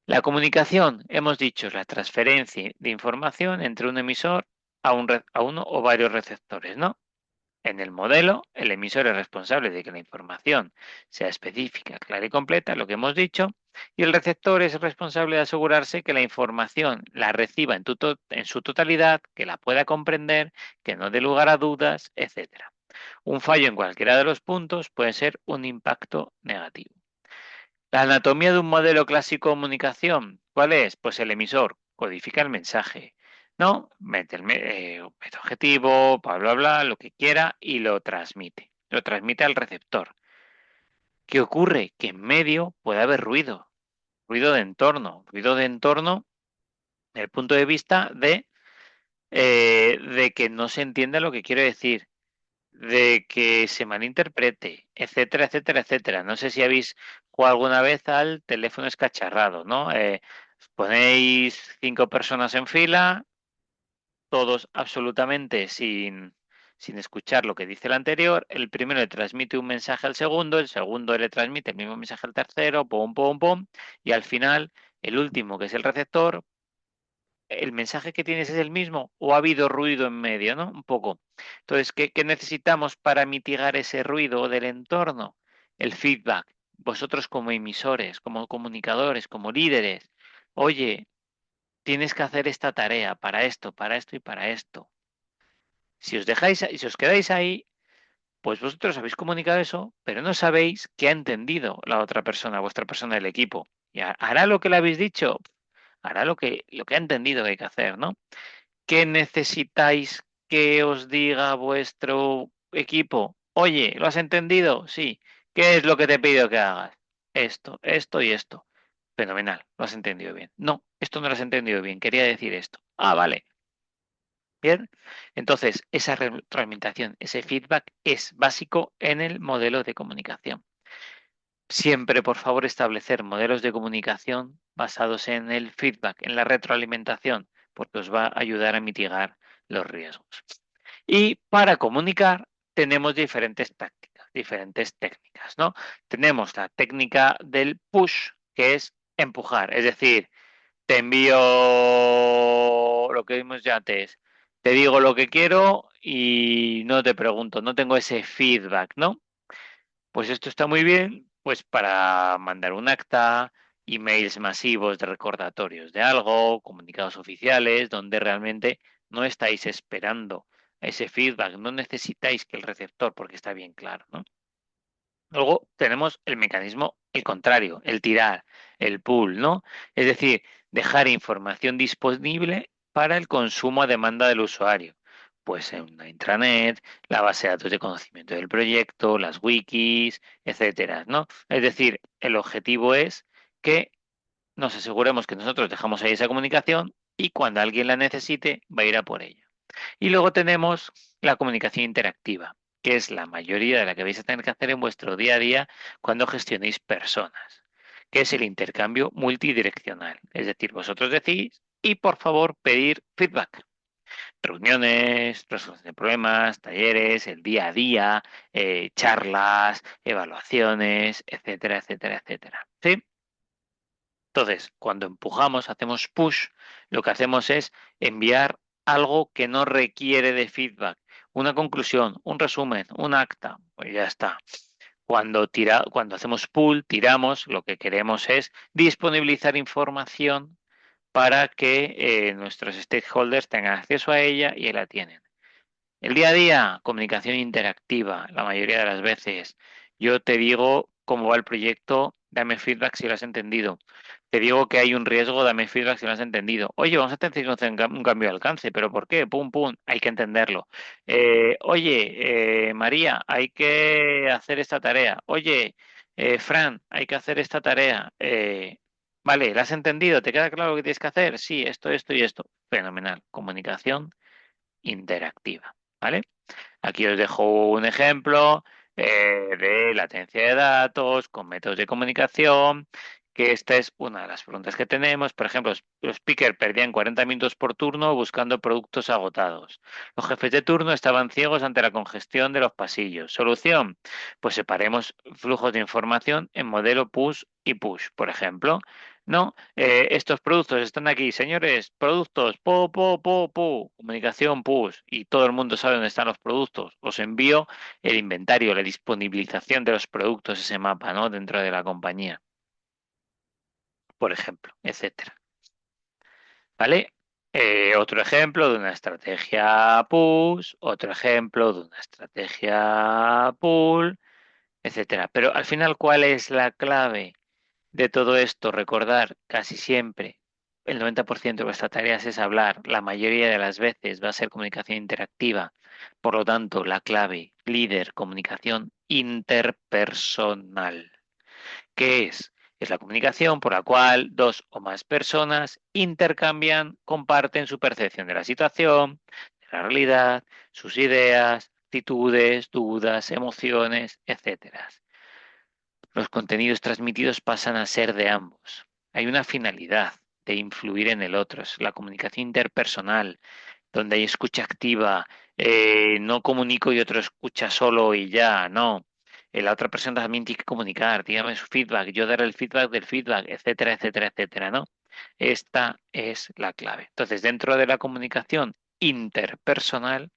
La comunicación, hemos dicho, es la transferencia de información entre un emisor a uno o varios receptores, ¿no? En el modelo, el emisor es responsable de que la información sea específica, clara y completa, lo que hemos dicho, y el receptor es responsable de asegurarse que la información la reciba en su totalidad, que la pueda comprender, que no dé lugar a dudas, etcétera. Un fallo en cualquiera de los puntos puede ser un impacto negativo. La anatomía de un modelo clásico de comunicación, ¿cuál es? Pues el emisor codifica el mensaje, ¿no? Mete objetivo, bla, bla, bla, lo que quiera y lo transmite. Lo transmite al receptor. ¿Qué ocurre? Que en medio puede haber ruido, ruido de entorno desde el punto de vista de que no se entienda lo que quiero decir, de que se malinterprete, etcétera, etcétera, etcétera. No sé si habéis jugado alguna vez al teléfono escacharrado, ¿no? Os ponéis 5 personas en fila, todos absolutamente sin escuchar lo que dice el anterior. El primero le transmite un mensaje al segundo, el segundo le transmite el mismo mensaje al tercero, pum, pum, pum, y al final, el último, que es el receptor, el mensaje que tienes es el mismo o ha habido ruido en medio, ¿no? Un poco. Entonces, ¿qué necesitamos para mitigar ese ruido del entorno? El feedback. Vosotros como emisores, como comunicadores, como líderes, oye, tienes que hacer esta tarea para esto y para esto. Si os quedáis ahí, pues vosotros habéis comunicado eso, pero no sabéis qué ha entendido la otra persona, vuestra persona del equipo. Y hará lo que le habéis dicho, hará lo que ha entendido que hay que hacer, ¿no? ¿Qué necesitáis que os diga vuestro equipo? Oye, ¿lo has entendido? Sí. ¿Qué es lo que te pido que hagas? Esto y esto. Fenomenal, lo has entendido bien. No, esto no lo has entendido bien, quería decir esto. Ah, vale. Bien. Entonces, esa retroalimentación, ese feedback es básico en el modelo de comunicación. Siempre, por favor, establecer modelos de comunicación basados en el feedback, en la retroalimentación, porque os va a ayudar a mitigar los riesgos. Y para comunicar tenemos diferentes tácticas, diferentes técnicas, ¿no? Tenemos la técnica del push, que es empujar, es decir, te envío lo que vimos ya antes, te digo lo que quiero y no te pregunto, no tengo ese feedback, ¿no? Pues esto está muy bien, pues para mandar un acta, emails masivos de recordatorios de algo, comunicados oficiales, donde realmente no estáis esperando ese feedback, no necesitáis que el receptor, porque está bien claro, ¿no? Luego tenemos el mecanismo, el contrario, el tirar, el pull, ¿no? Es decir, dejar información disponible para el consumo a demanda del usuario. Pues en una intranet, la base de datos de conocimiento del proyecto, las wikis, etcétera, ¿no? Es decir, el objetivo es que nos aseguremos que nosotros dejamos ahí esa comunicación y cuando alguien la necesite va a ir a por ella. Y luego tenemos la comunicación interactiva, que es la mayoría de la que vais a tener que hacer en vuestro día a día cuando gestionéis personas, que es el intercambio multidireccional. Es decir, vosotros decís y por favor pedir feedback. Reuniones, resolución de problemas, talleres, el día a día, charlas, evaluaciones, etcétera, etcétera, etcétera. ¿Sí? Entonces, cuando empujamos, hacemos push, lo que hacemos es enviar algo que no requiere de feedback, una conclusión, un resumen, un acta, pues ya está. Cuando hacemos pull, tiramos, lo que queremos es disponibilizar información para que nuestros stakeholders tengan acceso a ella y la tienen. El día a día, comunicación interactiva, la mayoría de las veces. Yo te digo cómo va el proyecto, dame feedback si lo has entendido. Te digo que hay un riesgo, dame feedback si lo has entendido. Oye, vamos a tener que hacer un cambio de alcance, pero ¿por qué? Pum, pum, hay que entenderlo. Oye, María, hay que hacer esta tarea. Oye, Fran, hay que hacer esta tarea. Vale, ¿la has entendido? ¿Te queda claro lo que tienes que hacer? Sí, esto y esto. Fenomenal. Comunicación interactiva. ¿Vale? Aquí os dejo un ejemplo de latencia de datos con métodos de comunicación, que esta es una de las preguntas que tenemos. Por ejemplo, los speakers perdían 40 minutos por turno buscando productos agotados. Los jefes de turno estaban ciegos ante la congestión de los pasillos. Solución, pues separemos flujos de información en modelo push y push, por ejemplo. No, estos productos están aquí, señores, productos, comunicación push, y todo el mundo sabe dónde están los productos. Os envío el inventario, la disponibilización de los productos, ese mapa, ¿no? Dentro de la compañía, por ejemplo, etcétera. ¿Vale? Otro ejemplo de una estrategia push, otro ejemplo de una estrategia pull, etcétera. Pero al final, ¿cuál es la clave de todo esto? Recordar casi siempre, el 90% de vuestras tareas es hablar, la mayoría de las veces va a ser comunicación interactiva. Por lo tanto, la clave, líder, comunicación interpersonal. ¿Qué es? Es la comunicación por la cual dos o más personas intercambian, comparten su percepción de la situación, de la realidad, sus ideas, actitudes, dudas, emociones, etcétera. Los contenidos transmitidos pasan a ser de ambos. Hay una finalidad de influir en el otro, es la comunicación interpersonal, donde hay escucha activa, no comunico y otro escucha solo y ya, no. La otra persona también tiene que comunicar, dígame su feedback, yo daré el feedback del feedback, etcétera, etcétera, etcétera, ¿no? Esta es la clave. Entonces, dentro de la comunicación interpersonal,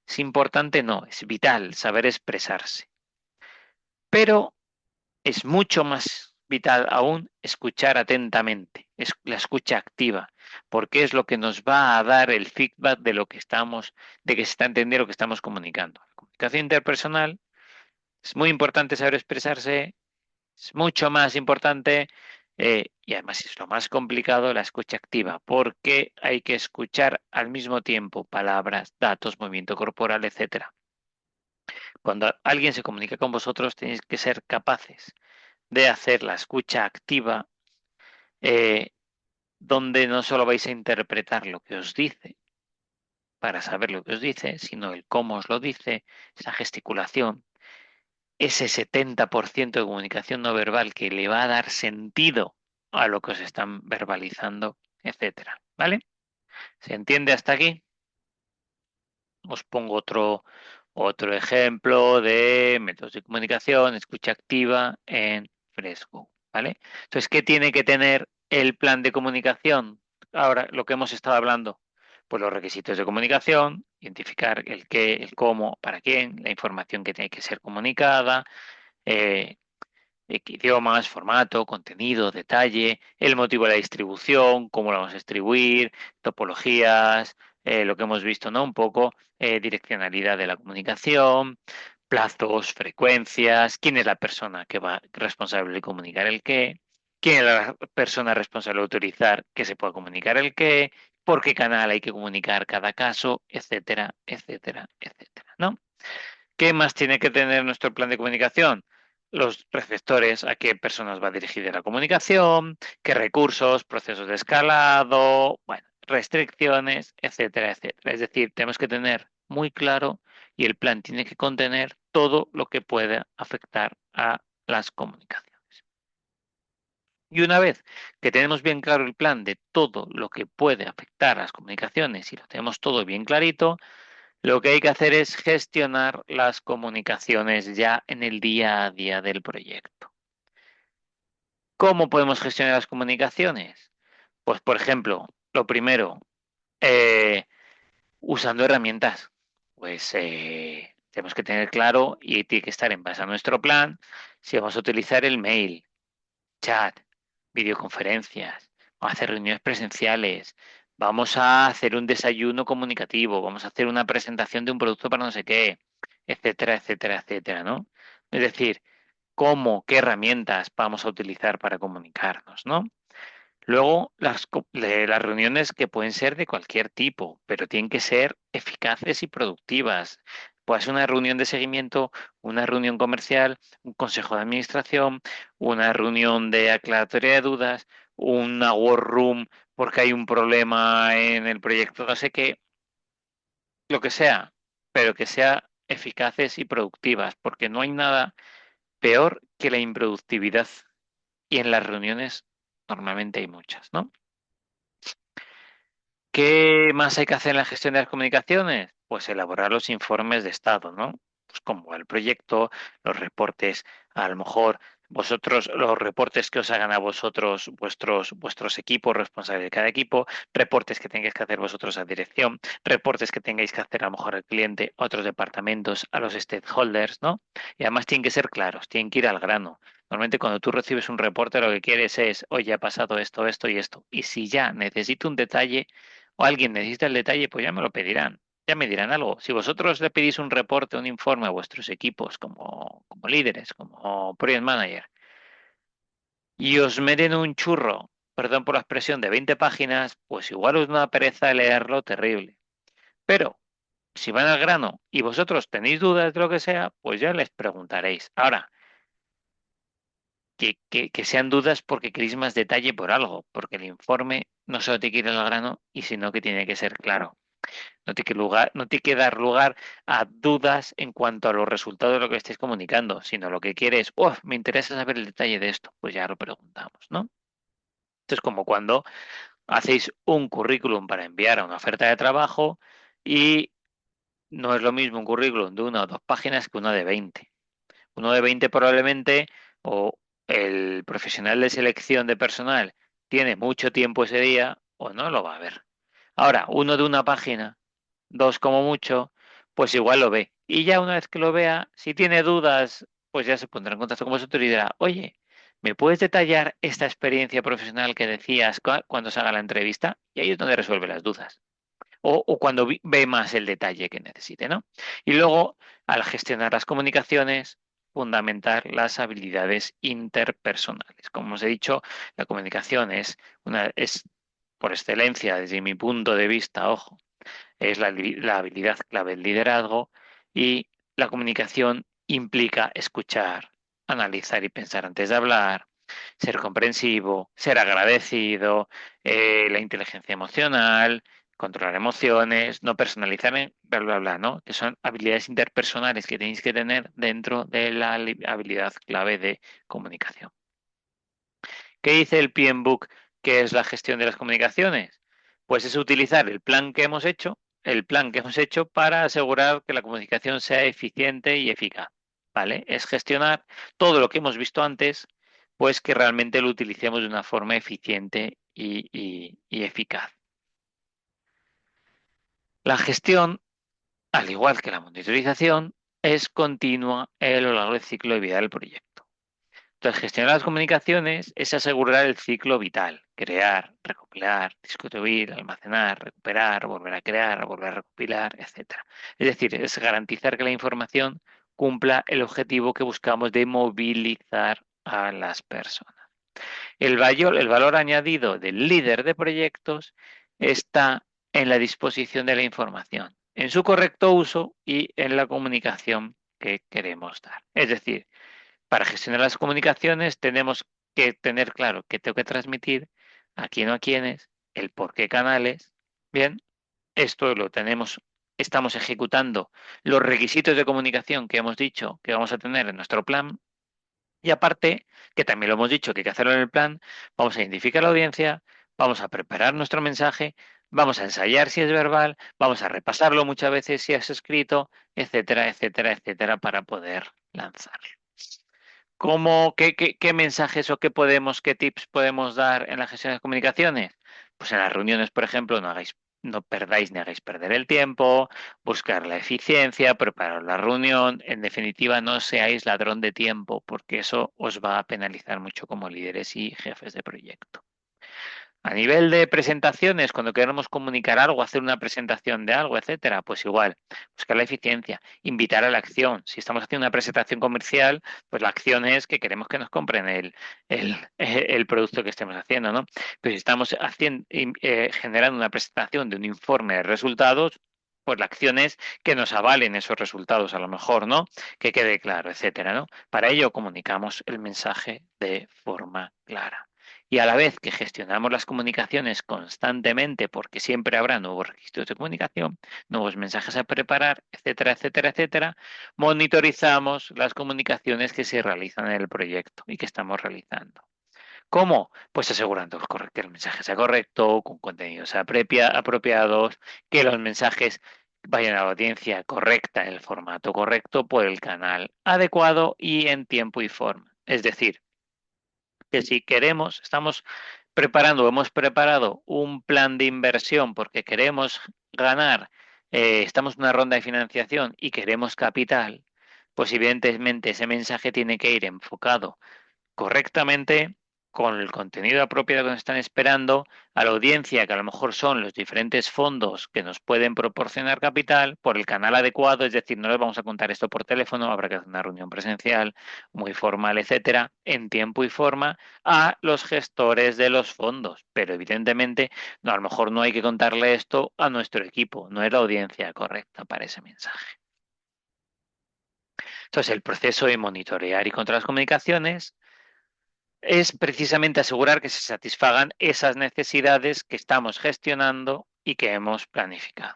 es importante, no, es vital saber expresarse. Pero es mucho más vital aún escuchar atentamente, es la escucha activa, porque es lo que nos va a dar el feedback de lo que estamos, de que se está entendiendo lo que estamos comunicando. comunicación interpersonal es muy importante saber expresarse, es mucho más importante y además es lo más complicado la escucha activa, porque hay que escuchar al mismo tiempo palabras, datos, movimiento corporal, etcétera. Cuando alguien se comunica con vosotros, tenéis que ser capaces de hacer la escucha activa, eh, donde no solo vais a interpretar lo que os dice para saber lo que os dice, sino el cómo os lo dice, esa gesticulación, ese 70% de comunicación no verbal que le va a dar sentido a lo que os están verbalizando, etcétera. ¿Vale? ¿Se entiende hasta aquí? Os pongo otro ejemplo de métodos de comunicación, escucha activa en Fresco, ¿vale? Entonces, ¿qué tiene que tener el plan de comunicación? Ahora, lo que hemos estado hablando, pues los requisitos de comunicación, identificar el qué, el cómo, para quién, la información que tiene que ser comunicada, eh, idiomas, formato, contenido, detalle, el motivo de la distribución, cómo lo vamos a distribuir, topologías, lo que hemos visto, ¿no? Un poco direccionalidad de la comunicación, plazos, frecuencias, quién es la persona que va responsable de comunicar el qué, quién es la persona responsable de autorizar que se pueda comunicar el qué, por qué canal hay que comunicar cada caso, etcétera, etcétera, etcétera, ¿no? ¿Qué más tiene que tener nuestro plan de comunicación? Los receptores, a qué personas va dirigida la comunicación, qué recursos, procesos de escalado, bueno, restricciones, etcétera, etcétera. Es decir, tenemos que tener muy claro y el plan tiene que contener todo lo que pueda afectar a las comunicaciones. Y una vez que tenemos bien claro el plan de todo lo que puede afectar a las comunicaciones y lo tenemos todo bien clarito, lo que hay que hacer es gestionar las comunicaciones ya en el día a día del proyecto. ¿Cómo podemos gestionar las comunicaciones? Pues, por ejemplo, lo primero, eh, usando herramientas. Pues tenemos que tener claro y tiene que estar en base a nuestro plan si vamos a utilizar el mail, chat, videoconferencias, vamos a hacer reuniones presenciales, vamos a hacer un desayuno comunicativo, vamos a hacer una presentación de un producto para no sé qué, etcétera, etcétera, etcétera, ¿no? Es decir, cómo, qué herramientas vamos a utilizar para comunicarnos, ¿no? Luego, las reuniones que pueden ser de cualquier tipo, pero tienen que ser eficaces y productivas. Puede ser una reunión de seguimiento, una reunión comercial, un consejo de administración, una reunión de aclaratoria de dudas, una war room porque hay un problema en el proyecto, no sé qué, lo que sea, pero que sea eficaces y productivas, porque no hay nada peor que la improductividad. Y en las reuniones normalmente hay muchas, ¿no? ¿Qué más hay que hacer en la gestión de las comunicaciones? Pues elaborar los informes de estado, ¿no? Pues como el proyecto, los reportes, a lo mejor vosotros, los reportes que os hagan a vosotros, vuestros equipos, responsables de cada equipo, reportes que tengáis que hacer vosotros a dirección, reportes que tengáis que hacer a lo mejor al cliente, a otros departamentos, a los stakeholders, ¿no? Y además tienen que ser claros, tienen que ir al grano. Normalmente cuando tú recibes un reporte lo que quieres es, oye, ha pasado esto, esto y esto. Y si ya necesito un detalle, o alguien necesita el detalle, pues ya me lo pedirán, ya me dirán algo. Si vosotros le pedís un reporte, un informe a vuestros equipos como líderes, como project manager, y os meten un churro, perdón por la expresión, de 20 páginas, pues igual os da una pereza leerlo terrible. Pero si van al grano y vosotros tenéis dudas de lo que sea, pues ya les preguntaréis. Ahora, que sean dudas porque queréis más detalle por algo, porque el informe no solo tiene que ir al grano, y sino que tiene que ser claro. No tiene que dar lugar a dudas en cuanto a los resultados de lo que estéis comunicando, sino lo que quiere es, oh, me interesa saber el detalle de esto, pues ya lo preguntamos, ¿no? Esto es como cuando hacéis un currículum para enviar a una oferta de trabajo y no es lo mismo un currículum de una o dos páginas que uno de 20. Uno de 20 probablemente, o el profesional de selección de personal tiene mucho tiempo ese día o no lo va a ver. Ahora, uno de una página, dos como mucho, pues igual lo ve. Y ya una vez que lo vea, si tiene dudas, pues ya se pondrá en contacto con vosotros y dirá, oye, ¿me puedes detallar esta experiencia profesional que decías cuando se haga la entrevista? Y ahí es donde resuelve las dudas. O cuando ve más el detalle que necesite, ¿no? Y luego, al gestionar las comunicaciones, fundamentar las habilidades interpersonales. Como os he dicho, la comunicación es por excelencia, desde mi punto de vista, ojo, es la habilidad clave del liderazgo y la comunicación implica escuchar, analizar y pensar antes de hablar, ser comprensivo, ser agradecido, la inteligencia emocional, controlar emociones, no personalizar, bla, bla, bla, ¿no? Que son habilidades interpersonales que tenéis que tener dentro de la habilidad clave de comunicación. ¿Qué dice el PMBOK, que es la gestión de las comunicaciones? Pues es utilizar el plan que hemos hecho para asegurar que la comunicación sea eficiente y eficaz, ¿vale? Es gestionar todo lo que hemos visto antes, pues que realmente lo utilicemos de una forma eficiente y eficaz. La gestión, al igual que la monitorización, es continua a lo largo del ciclo de vida del proyecto. Entonces, gestionar las comunicaciones es asegurar el ciclo vital, crear, recopilar, distribuir, almacenar, recuperar, volver a recopilar, etcétera. Es decir, es garantizar que la información cumpla el objetivo que buscamos de movilizar a las personas. El valor añadido del líder de proyectos está en la disposición de la información, en su correcto uso y en la comunicación que queremos dar. Es decir, para gestionar las comunicaciones tenemos que tener claro qué tengo que transmitir, a quién o a quiénes, el por qué canales. Bien, esto lo tenemos, estamos ejecutando los requisitos de comunicación que hemos dicho que vamos a tener en nuestro plan. Y aparte, que también lo hemos dicho que hay que hacerlo en el plan, vamos a identificar la audiencia, vamos a preparar nuestro mensaje, vamos a ensayar si es verbal, vamos a repasarlo muchas veces si es escrito, etcétera, etcétera, etcétera, para poder lanzarlo. Qué mensajes o qué tips podemos dar en la gestión de comunicaciones? Pues en las reuniones, por ejemplo, no perdáis ni hagáis perder el tiempo, buscar la eficiencia, preparar la reunión. En definitiva, no seáis ladrón de tiempo, porque eso os va a penalizar mucho como líderes y jefes de proyecto. A nivel de presentaciones, cuando queremos comunicar algo, hacer una presentación de algo, etcétera, pues igual, buscar la eficiencia, invitar a la acción. Si estamos haciendo una presentación comercial, pues la acción es que queremos que nos compren el producto que estemos haciendo, ¿no? Pero si estamos generando una presentación de un informe de resultados, pues la acción es que nos avalen esos resultados, a lo mejor, ¿no? Que quede claro, etcétera, ¿no? Para ello comunicamos el mensaje de forma clara. Y a la vez que gestionamos las comunicaciones constantemente, porque siempre habrá nuevos registros de comunicación, nuevos mensajes a preparar, etcétera, etcétera, etcétera, monitorizamos las comunicaciones que se realizan en el proyecto y que estamos realizando. ¿Cómo? Pues asegurando que el mensaje sea correcto, con contenidos apropiados, que los mensajes vayan a la audiencia correcta, en el formato correcto, por el canal adecuado y en tiempo y forma. Es decir, que si queremos, hemos preparado un plan de inversión porque queremos ganar, estamos en una ronda de financiación y queremos capital, pues evidentemente ese mensaje tiene que ir enfocado correctamente, con el contenido apropiado que nos están esperando, a la audiencia, que a lo mejor son los diferentes fondos que nos pueden proporcionar capital, por el canal adecuado, es decir, no les vamos a contar esto por teléfono, habrá que hacer una reunión presencial, muy formal, etcétera, en tiempo y forma, a los gestores de los fondos. Pero evidentemente, no, a lo mejor no hay que contarle esto a nuestro equipo, no es la audiencia correcta para ese mensaje. Entonces, el proceso de monitorear y controlar las comunicaciones es precisamente asegurar que se satisfagan esas necesidades que estamos gestionando y que hemos planificado.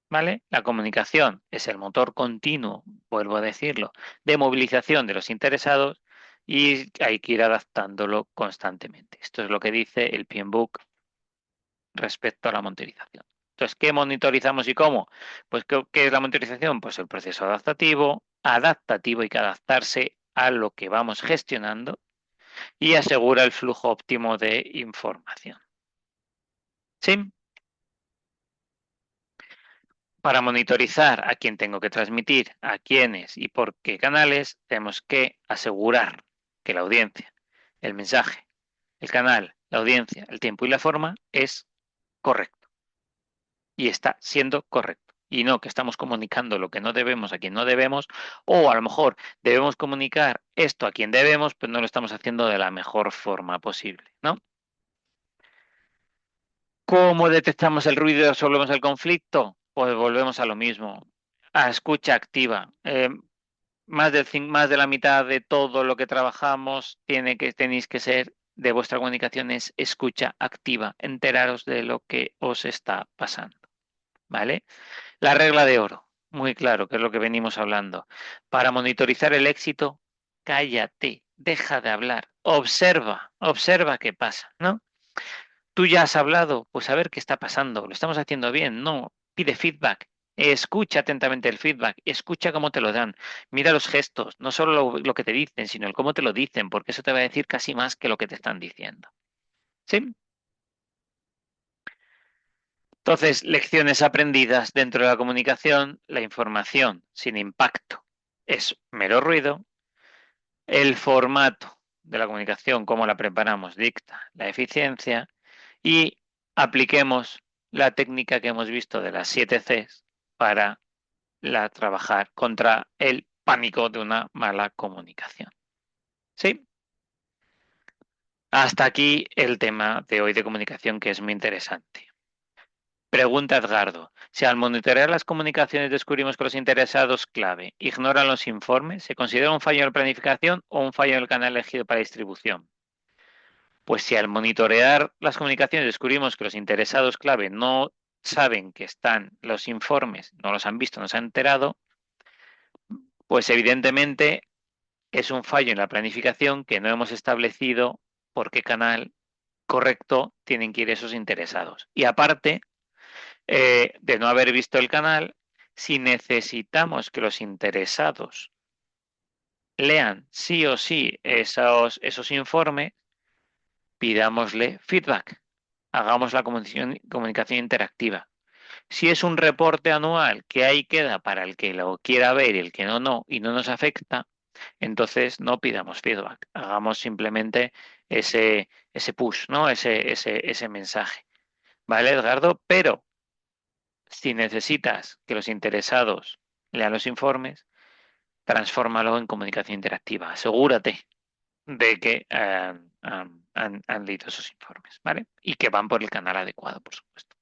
¿Vale? La comunicación es el motor continuo, vuelvo a decirlo, de movilización de los interesados y hay que ir adaptándolo constantemente. Esto es lo que dice el PMBOK respecto a la monitorización. Entonces, ¿qué monitorizamos y cómo? Pues, ¿qué es la monitorización? Pues el proceso adaptativo. Adaptativo hay que adaptarse a lo que vamos gestionando y asegura el flujo óptimo de información. ¿Sí? Para monitorizar a quién tengo que transmitir, a quiénes y por qué canales, tenemos que asegurar que la audiencia, el mensaje, el canal, la audiencia, el tiempo y la forma es correcto y está siendo correcto. y no que estamos comunicando lo que no debemos a quien no debemos, o a lo mejor debemos comunicar esto a quien debemos, pero no lo estamos haciendo de la mejor forma posible, ¿no? ¿Cómo detectamos el ruido y resolvemos el conflicto? Pues volvemos a lo mismo, a escucha activa. Más de la mitad de todo lo que trabajamos tenéis que ser de vuestra comunicación es escucha activa, enteraros de lo que os está pasando, ¿vale? La regla de oro, muy claro, que es lo que venimos hablando. Para monitorizar el éxito, cállate, deja de hablar, observa qué pasa, ¿no? Tú ya has hablado, pues a ver qué está pasando, lo estamos haciendo bien, no, pide feedback, escucha atentamente el feedback, escucha cómo te lo dan, mira los gestos, no solo lo que te dicen, sino el cómo te lo dicen, porque eso te va a decir casi más que lo que te están diciendo. ¿Sí? Entonces, lecciones aprendidas dentro de la comunicación, la información sin impacto es mero ruido, el formato de la comunicación, cómo la preparamos, dicta la eficiencia y apliquemos la técnica que hemos visto de las 7 Cs para trabajar contra el pánico de una mala comunicación. ¿Sí? Hasta aquí el tema de hoy de comunicación que es muy interesante. Pregunta Edgardo. Si al monitorear las comunicaciones descubrimos que los interesados clave ignoran los informes, ¿se considera un fallo en la planificación o un fallo en el canal elegido para distribución? Pues si al monitorear las comunicaciones descubrimos que los interesados clave no saben que están los informes, no los han visto, no se han enterado, pues evidentemente es un fallo en la planificación que no hemos establecido por qué canal correcto tienen que ir esos interesados. Y aparte de no haber visto el canal, si necesitamos que los interesados lean sí o sí esos informes, pidámosle feedback, hagamos la comunicación interactiva. Si es un reporte anual que ahí queda para el que lo quiera ver y el que no, no, y no nos afecta, entonces no pidamos feedback, hagamos simplemente ese push, ¿no? Ese mensaje. ¿Vale, Edgardo? Pero si necesitas que los interesados lean los informes, transfórmalo en comunicación interactiva. Asegúrate de que han leído esos informes, ¿vale? Y que van por el canal adecuado, por supuesto.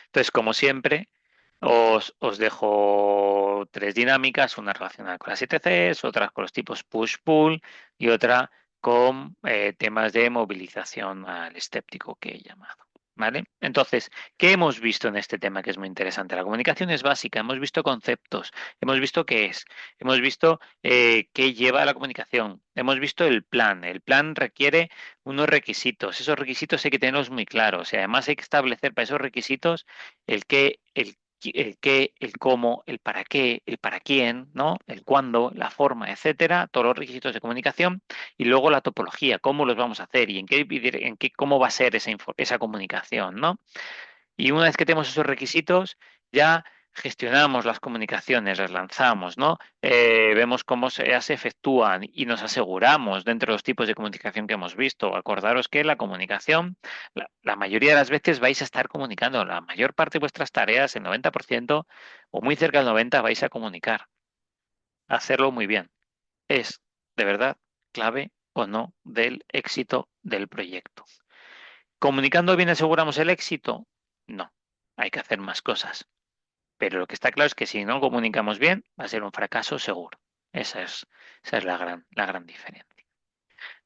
Entonces, como siempre, os dejo 3 dinámicas, una relacionada con las 7 Cs, otra con los tipos push-pull y otra con temas de movilización al escéptico que he llamado. ¿Vale? Entonces, ¿qué hemos visto en este tema que es muy interesante? La comunicación es básica, hemos visto conceptos, hemos visto qué es, hemos visto qué lleva a la comunicación, hemos visto el plan. El plan requiere unos requisitos, esos requisitos hay que tenerlos muy claros y además hay que establecer para esos requisitos el qué, el cómo, el para qué, el para quién, ¿no? El cuándo, la forma, etcétera, todos los requisitos de comunicación y luego la topología, cómo los vamos a hacer y cómo va a ser esa comunicación, ¿no? Y una vez que tenemos esos requisitos, ya gestionamos las comunicaciones, las lanzamos, ¿no? Vemos cómo se efectúan y nos aseguramos dentro de los tipos de comunicación que hemos visto. Acordaros que la comunicación, la mayoría de las veces vais a estar comunicando, la mayor parte de vuestras tareas, el 90% o muy cerca del 90% vais a comunicar. Hacerlo muy bien. Es, de verdad, clave o no del éxito del proyecto. ¿Comunicando bien aseguramos el éxito? No, hay que hacer más cosas. Pero lo que está claro es que si no comunicamos bien, va a ser un fracaso seguro. Esa es la gran diferencia.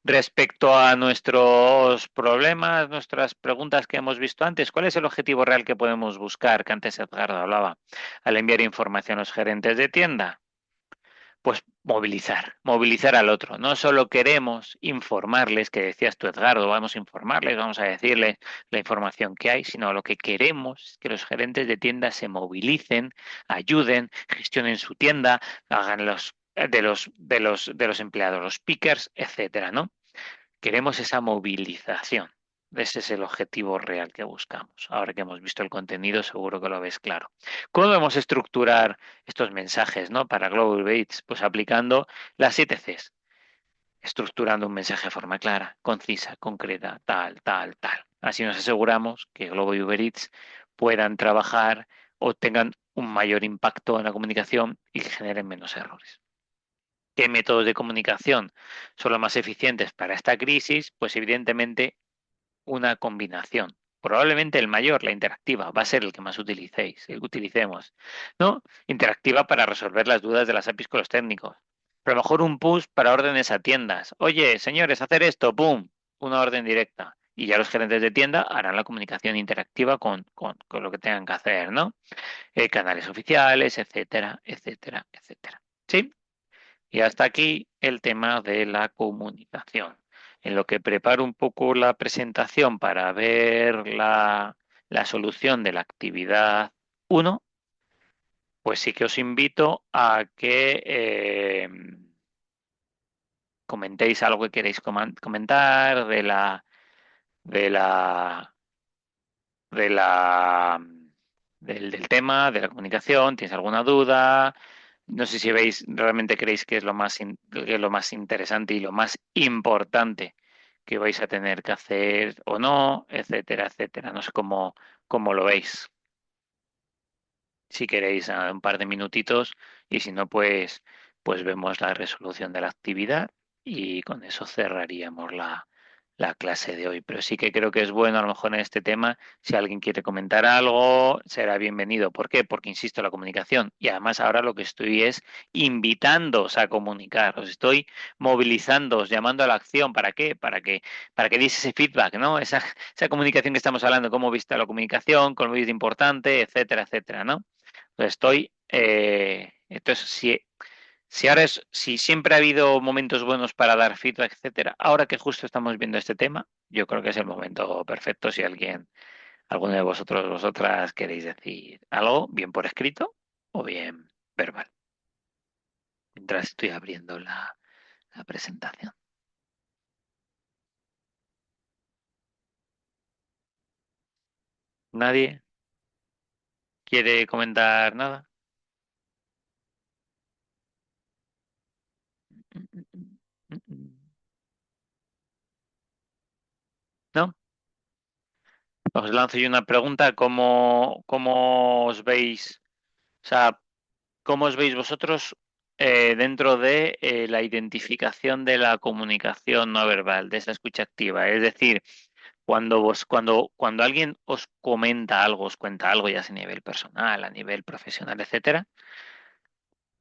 Respecto a nuestros problemas, nuestras preguntas que hemos visto antes, ¿cuál es el objetivo real que podemos buscar? Que antes Edgardo hablaba, al enviar información a los gerentes de tienda. Pues movilizar al otro. No solo queremos informarles, que decías tú, Edgardo, vamos a informarles, vamos a decirles la información que hay, sino lo que queremos es que los gerentes de tienda se movilicen, ayuden, gestionen su tienda, hagan de los empleados los pickers, etcétera, ¿no? Queremos esa movilización. Ese es el objetivo real que buscamos. Ahora que hemos visto el contenido, seguro que lo ves claro. ¿Cómo debemos estructurar estos mensajes, ¿no? Para Global Bates? Pues aplicando las 7 Cs. Estructurando un mensaje de forma clara, concisa, concreta, tal, tal, tal. Así nos aseguramos que Globo y Uber Eats puedan trabajar o tengan un mayor impacto en la comunicación y que generen menos errores. ¿Qué métodos de comunicación son los más eficientes para esta crisis? Pues evidentemente una combinación. Probablemente el mayor, la interactiva, va a ser el que más utilicemos, ¿no? Interactiva para resolver las dudas de las APIs con los técnicos. Pero a lo mejor un push para órdenes a tiendas. Oye, señores, hacer esto, ¡pum! Una orden directa. Y ya los gerentes de tienda harán la comunicación interactiva con lo que tengan que hacer, ¿no? Canales oficiales, etcétera, etcétera, etcétera. ¿Sí? Y hasta aquí el tema de la comunicación. En lo que preparo un poco la presentación para ver la solución de la actividad uno, pues sí que os invito a que comentéis algo que queréis comentar de la, de la, del tema, de la comunicación. ¿Tienes alguna duda? No sé si veis, realmente creéis que es que es lo más interesante y lo más importante que vais a tener que hacer o no, etcétera, etcétera. No sé cómo lo veis. Si queréis un par de minutitos y si no, pues vemos la resolución de la actividad y con eso cerraríamos la clase de hoy. Pero sí que creo que es bueno, a lo mejor en este tema, si alguien quiere comentar algo, será bienvenido. ¿Por qué? Porque, insisto, la comunicación. Y además ahora lo que estoy es invitándoos a comunicar. Os estoy movilizándoos, llamando a la acción. ¿Para qué? Para que deis ese feedback, ¿no? Esa comunicación que estamos hablando, cómo viste la comunicación, cómo es importante, etcétera, etcétera, ¿no? Entonces, si siempre ha habido momentos buenos para dar feedback, etcétera, ahora que justo estamos viendo este tema, yo creo que es el momento perfecto si alguno de vosotras queréis decir algo, bien por escrito o bien verbal, mientras estoy abriendo la presentación. ¿Nadie quiere comentar nada? ¿No? Os lanzo yo una pregunta, ¿cómo os veis? O sea, ¿cómo os veis vosotros dentro de la identificación de la comunicación no verbal, de esa escucha activa? Es decir, cuando alguien os comenta algo, os cuenta algo, ya sea a nivel personal, a nivel profesional, etcétera,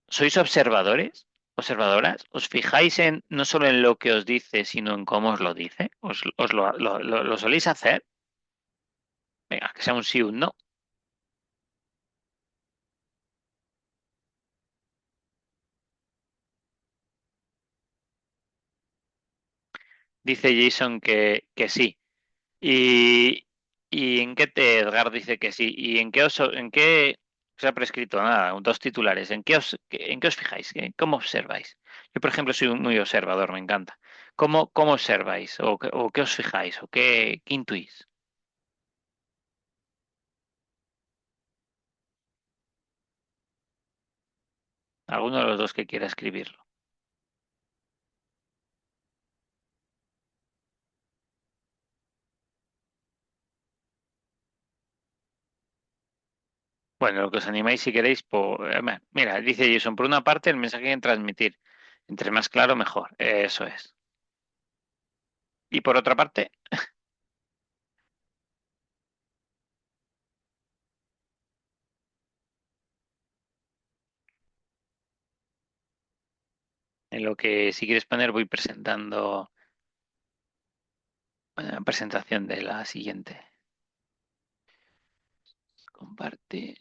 ¿sois observadores? ¿Observadoras? ¿Os fijáis en no solo en lo que os dice, sino en cómo os lo dice? ¿Lo soléis hacer? Venga, que sea un sí o un no. Dice Jason que sí. Y, y en qué Edgar dice que sí. ¿Y en qué se ha prescrito? Nada, dos titulares. ¿En qué os fijáis? ¿Cómo observáis? Yo, por ejemplo, soy muy observador, me encanta. ¿Cómo observáis? ¿O qué os fijáis? ¿O qué intuís? Alguno de los dos que quiera escribirlo. Bueno, lo que os animáis si queréis, mira, dice Jason, por una parte, el mensaje que transmitir. Entre más claro, mejor. Eso es. Y por otra parte, en lo que si quieres poner, voy presentando presentación de la siguiente. Comparte.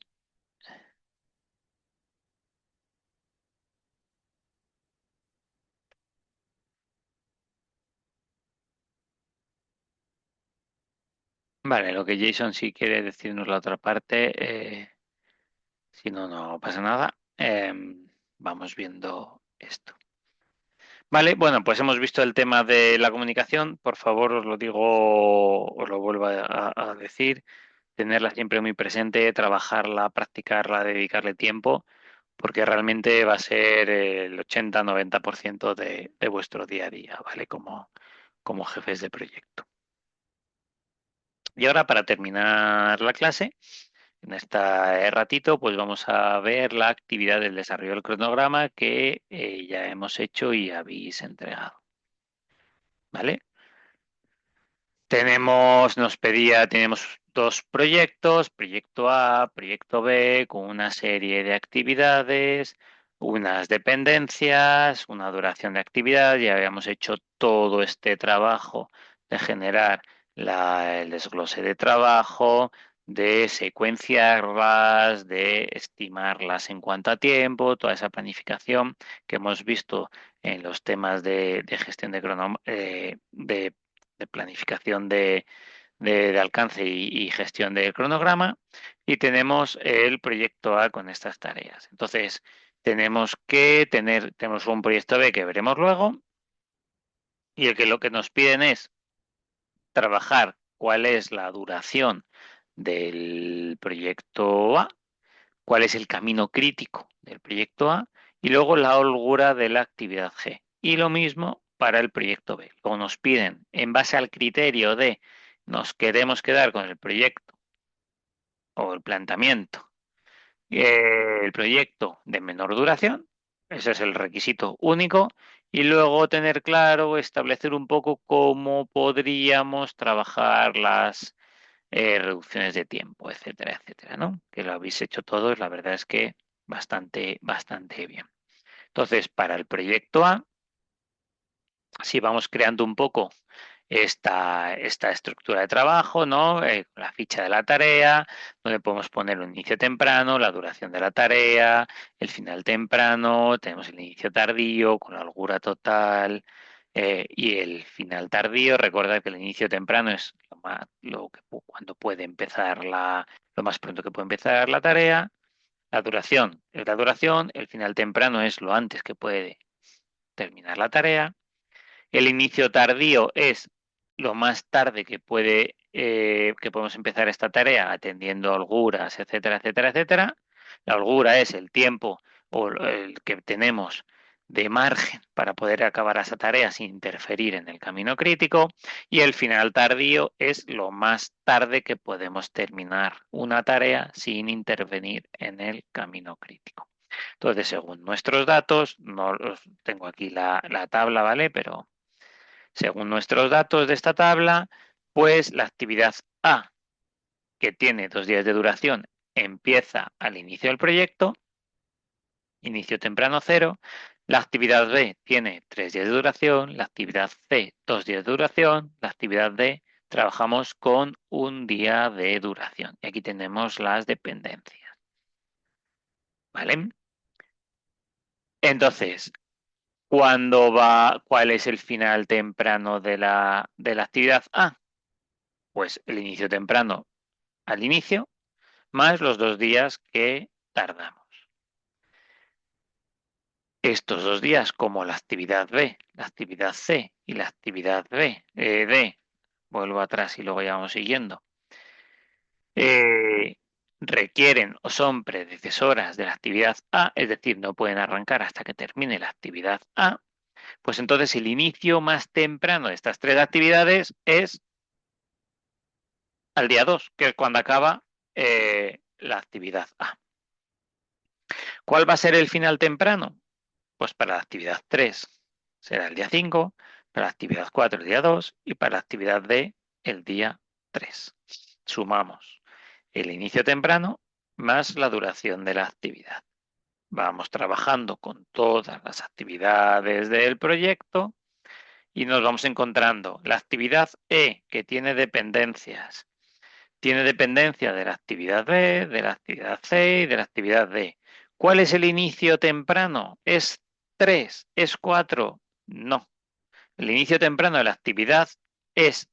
Vale, lo que Jason sí quiere decirnos la otra parte, si no, no pasa nada. Vamos viendo esto. Vale, bueno, pues hemos visto el tema de la comunicación. Por favor, os lo digo, os lo vuelvo a decir. Tenerla siempre muy presente, trabajarla, practicarla, dedicarle tiempo, porque realmente va a ser el 80-90% de vuestro día a día, ¿vale? Como jefes de proyecto. Y ahora, para terminar la clase, En este ratito, pues vamos a ver la actividad del desarrollo del cronograma que ya hemos hecho y habéis entregado. ¿Vale? Tenemos dos proyectos, proyecto A, proyecto B, con una serie de actividades, unas dependencias, una duración de actividad. Ya habíamos hecho todo este trabajo de generar el desglose de trabajo, de secuenciarlas, de estimarlas en cuanto a tiempo, toda esa planificación que hemos visto en los temas de gestión de planificación de alcance y gestión del cronograma, y tenemos el proyecto A con estas tareas. Entonces, tenemos un proyecto B que veremos luego, y el que lo que nos piden es trabajar cuál es la duración del proyecto A, cuál es el camino crítico del proyecto A y luego la holgura de la actividad G. Y lo mismo para el proyecto B. Luego nos piden, en base al criterio de nos queremos quedar con el proyecto o el planteamiento, el proyecto de menor duración, ese es el requisito único, y luego tener claro, establecer un poco cómo podríamos trabajar las reducciones de tiempo, etcétera, etcétera, ¿no? Que lo habéis hecho todos, la verdad es que bastante bien. Entonces, para el proyecto A, si vamos creando un poco esta estructura de trabajo, ¿no? La ficha de la tarea, donde podemos poner un inicio temprano, la duración de la tarea, el final temprano, tenemos el inicio tardío con la holgura total y el final tardío. Recuerda que el inicio temprano es cuando puede empezar lo más pronto que puede empezar la tarea. La duración es la duración, el final temprano es lo antes que puede terminar la tarea. El inicio tardío es lo más tarde que podemos empezar esta tarea atendiendo holguras, etcétera, etcétera, etcétera. La holgura es el tiempo o el que tenemos de margen para poder acabar esa tarea sin interferir en el camino crítico. Y el final tardío es lo más tarde que podemos terminar una tarea sin intervenir en el camino crítico. Entonces, según nuestros datos, no los tengo aquí la tabla, ¿vale? Pero según nuestros datos de esta tabla, pues la actividad A, que tiene 2 días de duración, empieza al inicio del proyecto, inicio temprano 0. La actividad B tiene 3 días de duración, la actividad C 2 días de duración, la actividad D trabajamos con 1 día de duración. Y aquí tenemos las dependencias. ¿Vale? Entonces, ¿cuál es el final temprano de la actividad A? Pues el inicio temprano al inicio, más los 2 días que tardamos. Estos 2 días, como la actividad B, la actividad C y la actividad D, vuelvo atrás y luego ya vamos siguiendo, eh, requieren o son predecesoras de la actividad A, es decir, no pueden arrancar hasta que termine la actividad A, pues entonces el inicio más temprano de estas tres actividades es al día 2, que es cuando acaba la actividad A. ¿Cuál va a ser el final temprano? Pues para la actividad 3 será el día 5, para la actividad 4 el día 2 y para la actividad D el día 3. Sumamos el inicio temprano más la duración de la actividad. Vamos trabajando con todas las actividades del proyecto y nos vamos encontrando la actividad E, que tiene dependencias. Tiene dependencia de la actividad B, de la actividad C y de la actividad D. ¿Cuál es el inicio temprano? ¿Es 3? ¿Es 4? No. El inicio temprano de la actividad es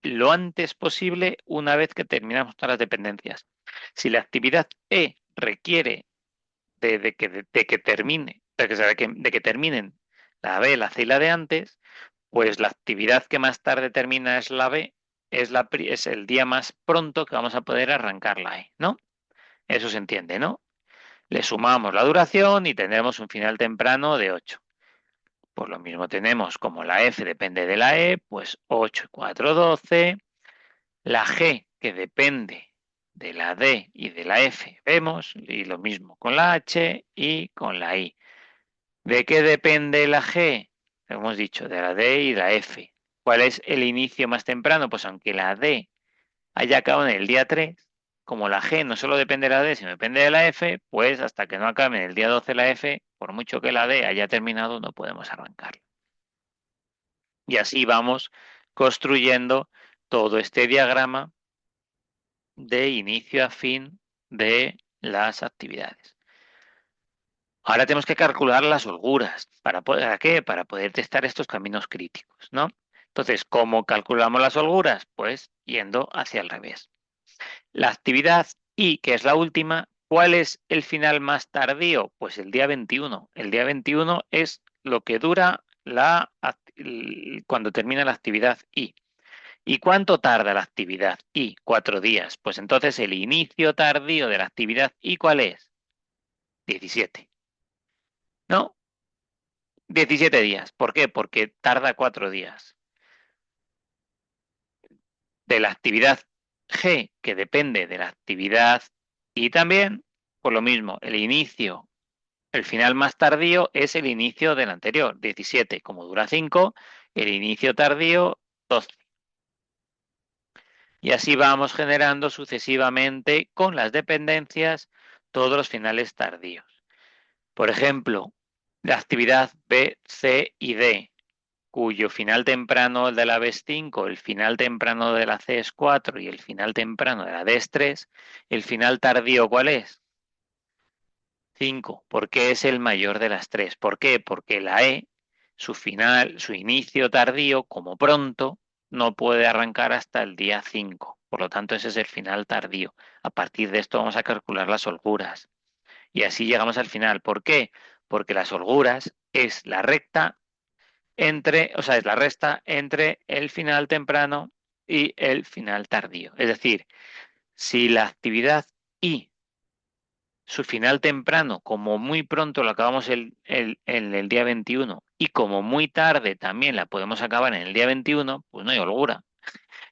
lo antes posible una vez que terminamos todas las dependencias. Si la actividad E requiere de que termine, de que terminen la B, la C y la de antes, pues la actividad que más tarde termina es la B, es el día más pronto que vamos a poder arrancar la E, ¿no? Eso se entiende, ¿no? Le sumamos la duración y tendremos un final temprano de 8. Pues lo mismo tenemos como la F depende de la E, pues 8 y 4, 12. La G, que depende de la D y de la F. Vemos, y lo mismo con la H y con la I. ¿De qué depende la G? Hemos dicho, de la D y la F. ¿Cuál es el inicio más temprano? Pues aunque la D haya acabado en el día 3, como la G no solo depende de la D, sino depende de la F, pues hasta que no acabe en el día 12 la F, por mucho que la D haya terminado, no podemos arrancar. Y así vamos construyendo todo este diagrama de inicio a fin de las actividades. Ahora tenemos que calcular las holguras. ¿Para qué? Para poder testar estos caminos críticos, ¿no? Entonces, ¿cómo calculamos las holguras? Pues yendo hacia el revés. La actividad I, que es la última, ¿cuál es el final más tardío? Pues el día 21. El día 21 es lo que dura cuando termina la actividad I. ¿Y cuánto tarda la actividad I? 4 días. Pues entonces el inicio tardío de la actividad I, ¿cuál es? 17. ¿No? 17 días. ¿Por qué? Porque tarda 4 días. De la actividad G, que depende de la actividad I también, por lo mismo, el final más tardío es el inicio del anterior, 17. Como dura 5, el inicio tardío, 12. Y así vamos generando sucesivamente con las dependencias todos los finales tardíos. Por ejemplo, la actividad B, C y D, cuyo final temprano de la B es 5, el final temprano de la C es 4 y el final temprano de la D es 3, ¿el final tardío cuál es? 5, porque es el mayor de las tres. ¿Por qué? Porque la E, su inicio tardío, como pronto, no puede arrancar hasta el día 5. Por lo tanto, ese es el final tardío. A partir de esto vamos a calcular las holguras. Y así llegamos al final. ¿Por qué? Porque las holguras es la recta es la resta entre el final temprano y el final tardío. Es decir, si la actividad I, su final temprano, como muy pronto lo acabamos en el día 21 y como muy tarde también la podemos acabar en el día 21, pues no hay holgura,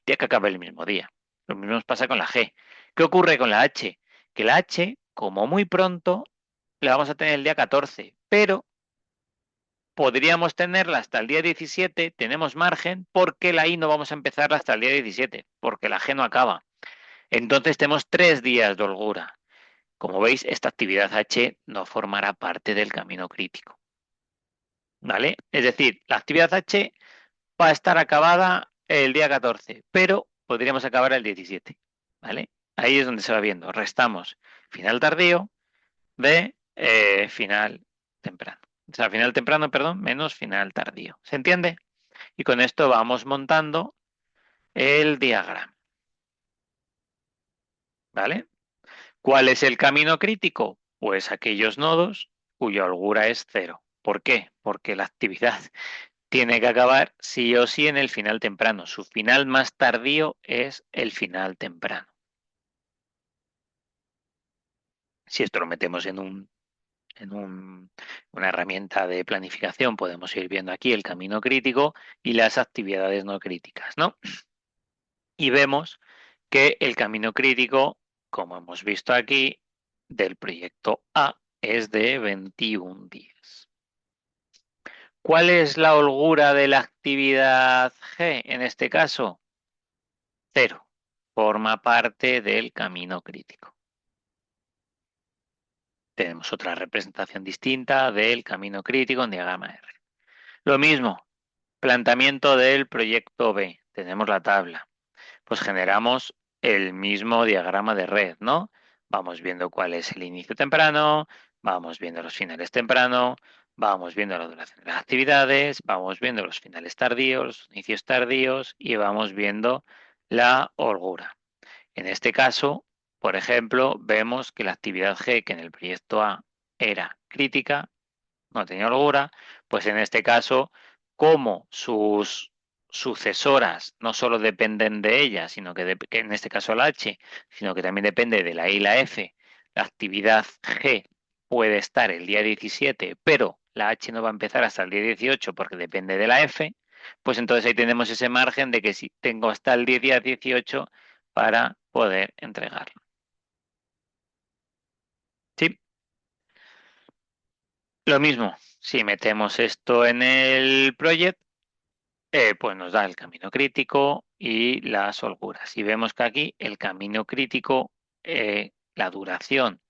ya que acaba el mismo día. Lo mismo nos pasa con la G. ¿Qué ocurre con la H? Que la H, como muy pronto, la vamos a tener el día 14, pero podríamos tenerla hasta el día 17, tenemos margen, porque la I no vamos a empezarla hasta el día 17, porque la G no acaba. Entonces tenemos 3 días de holgura. Como veis, esta actividad H no formará parte del camino crítico. ¿Vale? Es decir, la actividad H va a estar acabada el día 14, pero podríamos acabar el 17. ¿Vale? Ahí es donde se va viendo. Restamos final tardío de final temprano. O sea, final temprano, perdón, menos final tardío. ¿Se entiende? Y con esto vamos montando el diagrama. ¿Vale? ¿Cuál es el camino crítico? Pues aquellos nodos cuya holgura es 0. ¿Por qué? Porque la actividad tiene que acabar sí o sí en el final temprano. Su final más tardío es el final temprano. Si esto lo metemos una herramienta de planificación, podemos ir viendo aquí el camino crítico y las actividades no críticas, ¿no? Y vemos que el camino crítico, como hemos visto aquí, del proyecto A es de 21 días. ¿Cuál es la holgura de la actividad G en este caso? 0. Forma parte del camino crítico. Tenemos otra representación distinta del camino crítico en diagrama R. Lo mismo, planteamiento del proyecto B. Tenemos la tabla. Pues generamos el mismo diagrama de red, ¿no? Vamos viendo cuál es el inicio temprano, vamos viendo los finales temprano, vamos viendo la duración de las actividades, vamos viendo los finales tardíos, los inicios tardíos y vamos viendo la holgura. En este caso, por ejemplo, vemos que la actividad G, que en el proyecto A era crítica, no tenía holgura, pues en este caso, como sus sucesoras no solo dependen de ella, sino que en este caso la H, sino que también depende de la I y la F, la actividad G puede estar el día 17, pero la H no va a empezar hasta el día 18 porque depende de la F, pues entonces ahí tenemos ese margen de que si tengo hasta el día 18 para poder entregarlo. Lo mismo, si metemos esto en el project, pues nos da el camino crítico y las holguras. Y vemos que aquí el camino crítico, la duración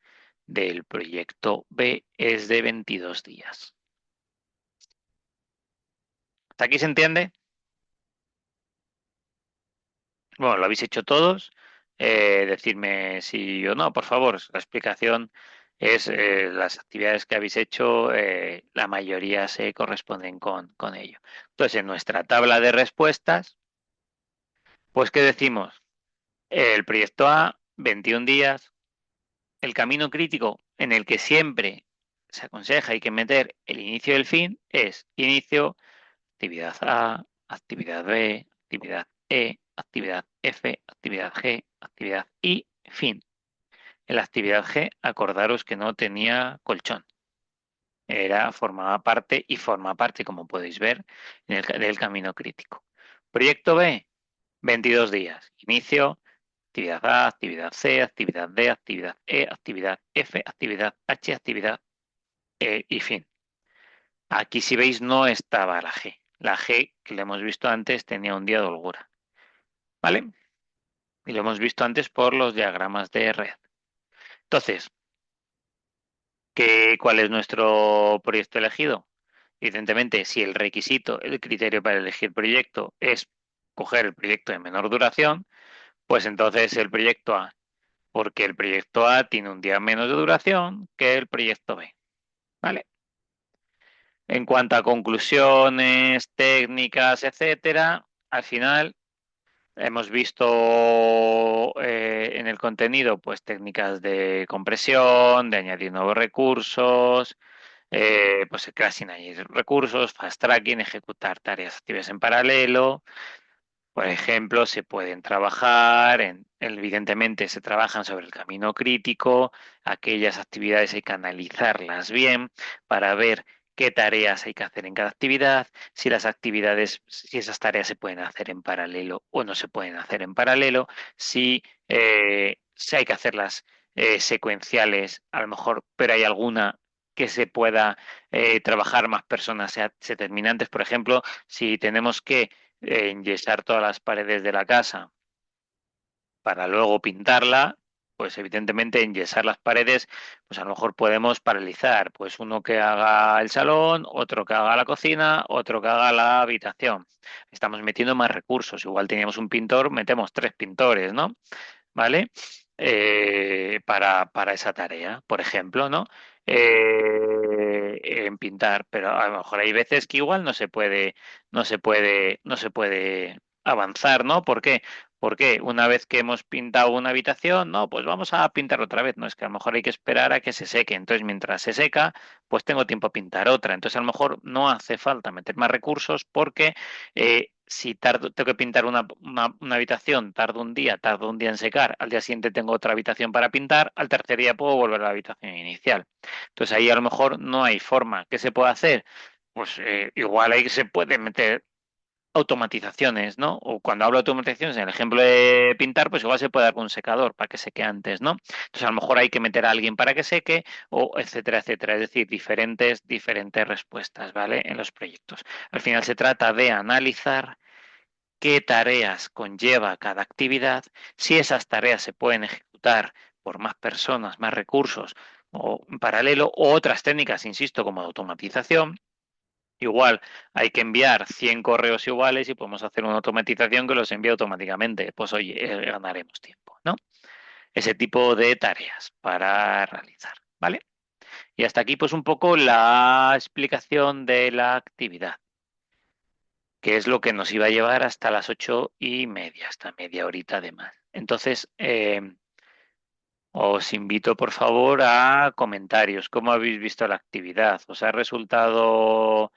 del proyecto B es de 22 días. ¿Hasta aquí se entiende? Bueno, lo habéis hecho todos. Decirme sí o no, por favor. La explicación es las actividades que habéis hecho, la mayoría se corresponden con ello. Entonces, en nuestra tabla de respuestas, pues, ¿qué decimos? El proyecto A, 21 días. El camino crítico en el que siempre se aconseja hay que meter el inicio y el fin es inicio, actividad A, actividad B, actividad E, actividad F, actividad G, actividad I, fin. En la actividad G, acordaros que no tenía colchón. Formaba parte y forma parte, como podéis ver, del camino crítico. Proyecto B, 22 días. Inicio, actividad A, actividad C, actividad D, actividad E, actividad F, actividad H, actividad E y fin. Aquí, si veis, no estaba la G. La G, que lo hemos visto antes, tenía un día de holgura. ¿Vale? Y lo hemos visto antes por los diagramas de red. Entonces, ¿cuál es nuestro proyecto elegido? Evidentemente, si el requisito, el criterio para elegir proyecto es coger el proyecto de menor duración, pues entonces el proyecto A, porque el proyecto A tiene un día menos de duración que el proyecto B. ¿Vale? En cuanto a conclusiones, técnicas, etcétera, al final hemos visto en el contenido pues técnicas de compresión, de añadir nuevos recursos, pues casi sin añadir recursos, fast tracking, ejecutar tareas activas en paralelo. Por ejemplo, se pueden trabajar, evidentemente se trabajan sobre el camino crítico, aquellas actividades hay que analizarlas bien para ver qué tareas hay que hacer en cada actividad, si las actividades, si esas tareas se pueden hacer en paralelo o no se pueden hacer en paralelo, si hay que hacerlas secuenciales, a lo mejor, pero hay alguna que se pueda trabajar más personas, se termina antes, por ejemplo, si tenemos que enyesar todas las paredes de la casa para luego pintarla, pues evidentemente enyesar las paredes, pues a lo mejor podemos paralizar, pues uno que haga el salón, otro que haga la cocina, otro que haga la habitación. Estamos metiendo más recursos, igual teníamos un pintor, metemos tres pintores, ¿no? ¿Vale? Para esa tarea, por ejemplo, ¿no? En pintar, pero a lo mejor hay veces que igual no se puede avanzar, ¿no? ¿Por qué? Porque una vez que hemos pintado una habitación, no, pues vamos a pintar otra vez. No es que a lo mejor hay que esperar a que se seque. Entonces, mientras se seca, pues tengo tiempo a pintar otra. Entonces, a lo mejor no hace falta meter más recursos porque si tengo que pintar una habitación, tardo un día en secar, al día siguiente tengo otra habitación para pintar, al tercer día puedo volver a la habitación inicial. Entonces ahí a lo mejor no hay forma. ¿Qué se puede hacer? Pues igual ahí se puede meter automatizaciones, ¿no? O cuando hablo de automatizaciones, en el ejemplo de pintar, pues igual se puede dar con un secador para que seque antes, ¿no? Entonces a lo mejor hay que meter a alguien para que seque, o etcétera, etcétera. Es decir, diferentes respuestas, ¿vale? En los proyectos. Al final se trata de analizar qué tareas conlleva cada actividad, si esas tareas se pueden ejecutar por más personas, más recursos o en paralelo, o otras técnicas, insisto, como automatización. Igual hay que enviar 100 correos iguales y podemos hacer una automatización que los envíe automáticamente. Pues oye, ganaremos tiempo, ¿no? Ese tipo de tareas para realizar, ¿vale? Y hasta aquí pues un poco la explicación de la actividad, que es lo que nos iba a llevar hasta las 8:30, hasta media horita de más. Entonces, os invito por favor a comentarios. ¿Cómo habéis visto la actividad? ¿Os ha resultado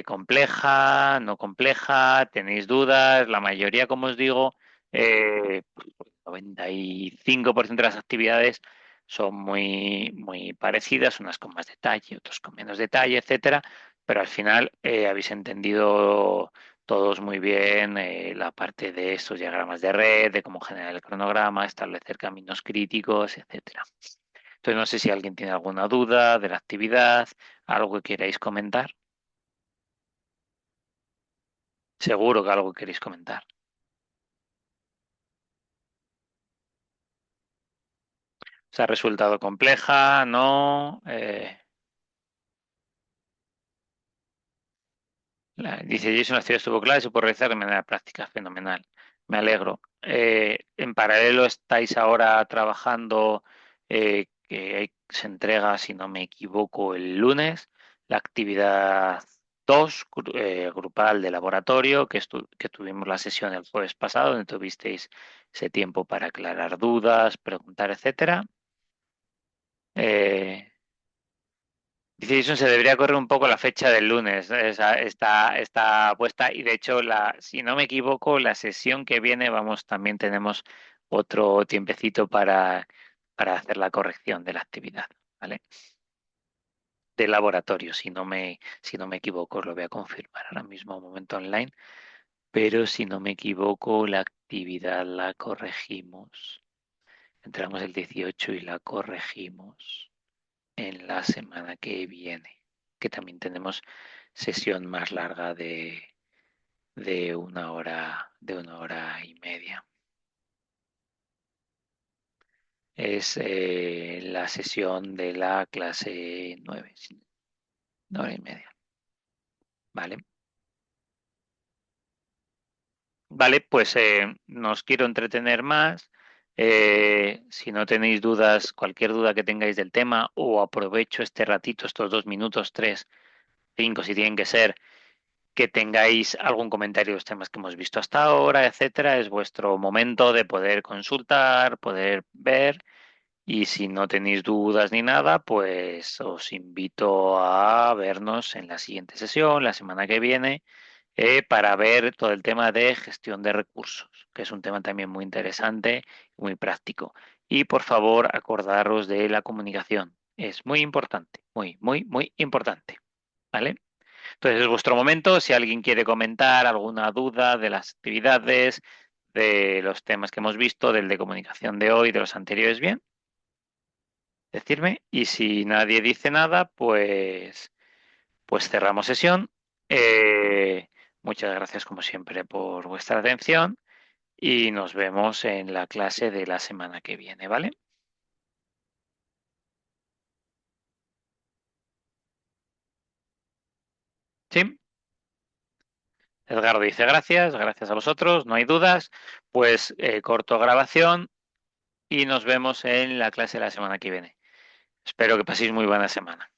compleja, no compleja? ¿Tenéis dudas? La mayoría, como os digo, 95% de las actividades son muy, muy parecidas, unas con más detalle, otras con menos detalle, etcétera, pero al final habéis entendido todos muy bien la parte de estos diagramas de red, de cómo generar el cronograma, establecer caminos críticos, etcétera. Entonces no sé si alguien tiene alguna duda de la actividad, algo que queráis comentar. Seguro que algo queréis comentar. ¿Se ha resultado compleja? ¿No? Dice Jason, la actividad estuvo clara y se puede realizar de manera práctica. Fenomenal. Me alegro. En paralelo estáis ahora trabajando, se entrega, si no me equivoco, el lunes, la actividad 2 grupal de laboratorio, que tuvimos la sesión el jueves pasado, donde tuvisteis ese tiempo para aclarar dudas, preguntar, etcétera. Eh, Dice Jason, se debería correr un poco la fecha del lunes. Está puesta y de hecho, si no me equivoco, la sesión que viene, vamos, también tenemos otro tiempecito para hacer la corrección de la actividad, ¿vale? De laboratorio, si no me equivoco, os lo voy a confirmar ahora mismo un momento online, pero si no me equivoco, la actividad la corregimos. Entramos el 18 y la corregimos en la semana que viene, que también tenemos sesión más larga de 1 hora y media. Es la sesión de la clase 9, sí, 1 hora y media. Vale, vale, pues no os quiero entretener más. Si no tenéis dudas, cualquier duda que tengáis del tema, o aprovecho este ratito, estos 2 minutos, 3, 5, si tienen que ser, que tengáis algún comentario de los temas que hemos visto hasta ahora, etcétera. Es vuestro momento de poder consultar, poder ver. Y si no tenéis dudas ni nada, pues os invito a vernos en la siguiente sesión, la semana que viene, para ver todo el tema de gestión de recursos, que es un tema también muy interesante y muy práctico. Y por favor, acordaros de la comunicación. Es muy importante, muy, muy, muy importante. ¿Vale? Entonces es vuestro momento. Si alguien quiere comentar alguna duda de las actividades, de los temas que hemos visto, del de comunicación de hoy, de los anteriores, bien, decirme. Y si nadie dice nada, pues cerramos sesión. Muchas gracias como siempre por vuestra atención y nos vemos en la clase de la semana que viene, ¿vale? Sí. Edgardo dice gracias, gracias a vosotros, no hay dudas. Pues corto grabación y nos vemos en la clase de la semana que viene. Espero que paséis muy buena semana.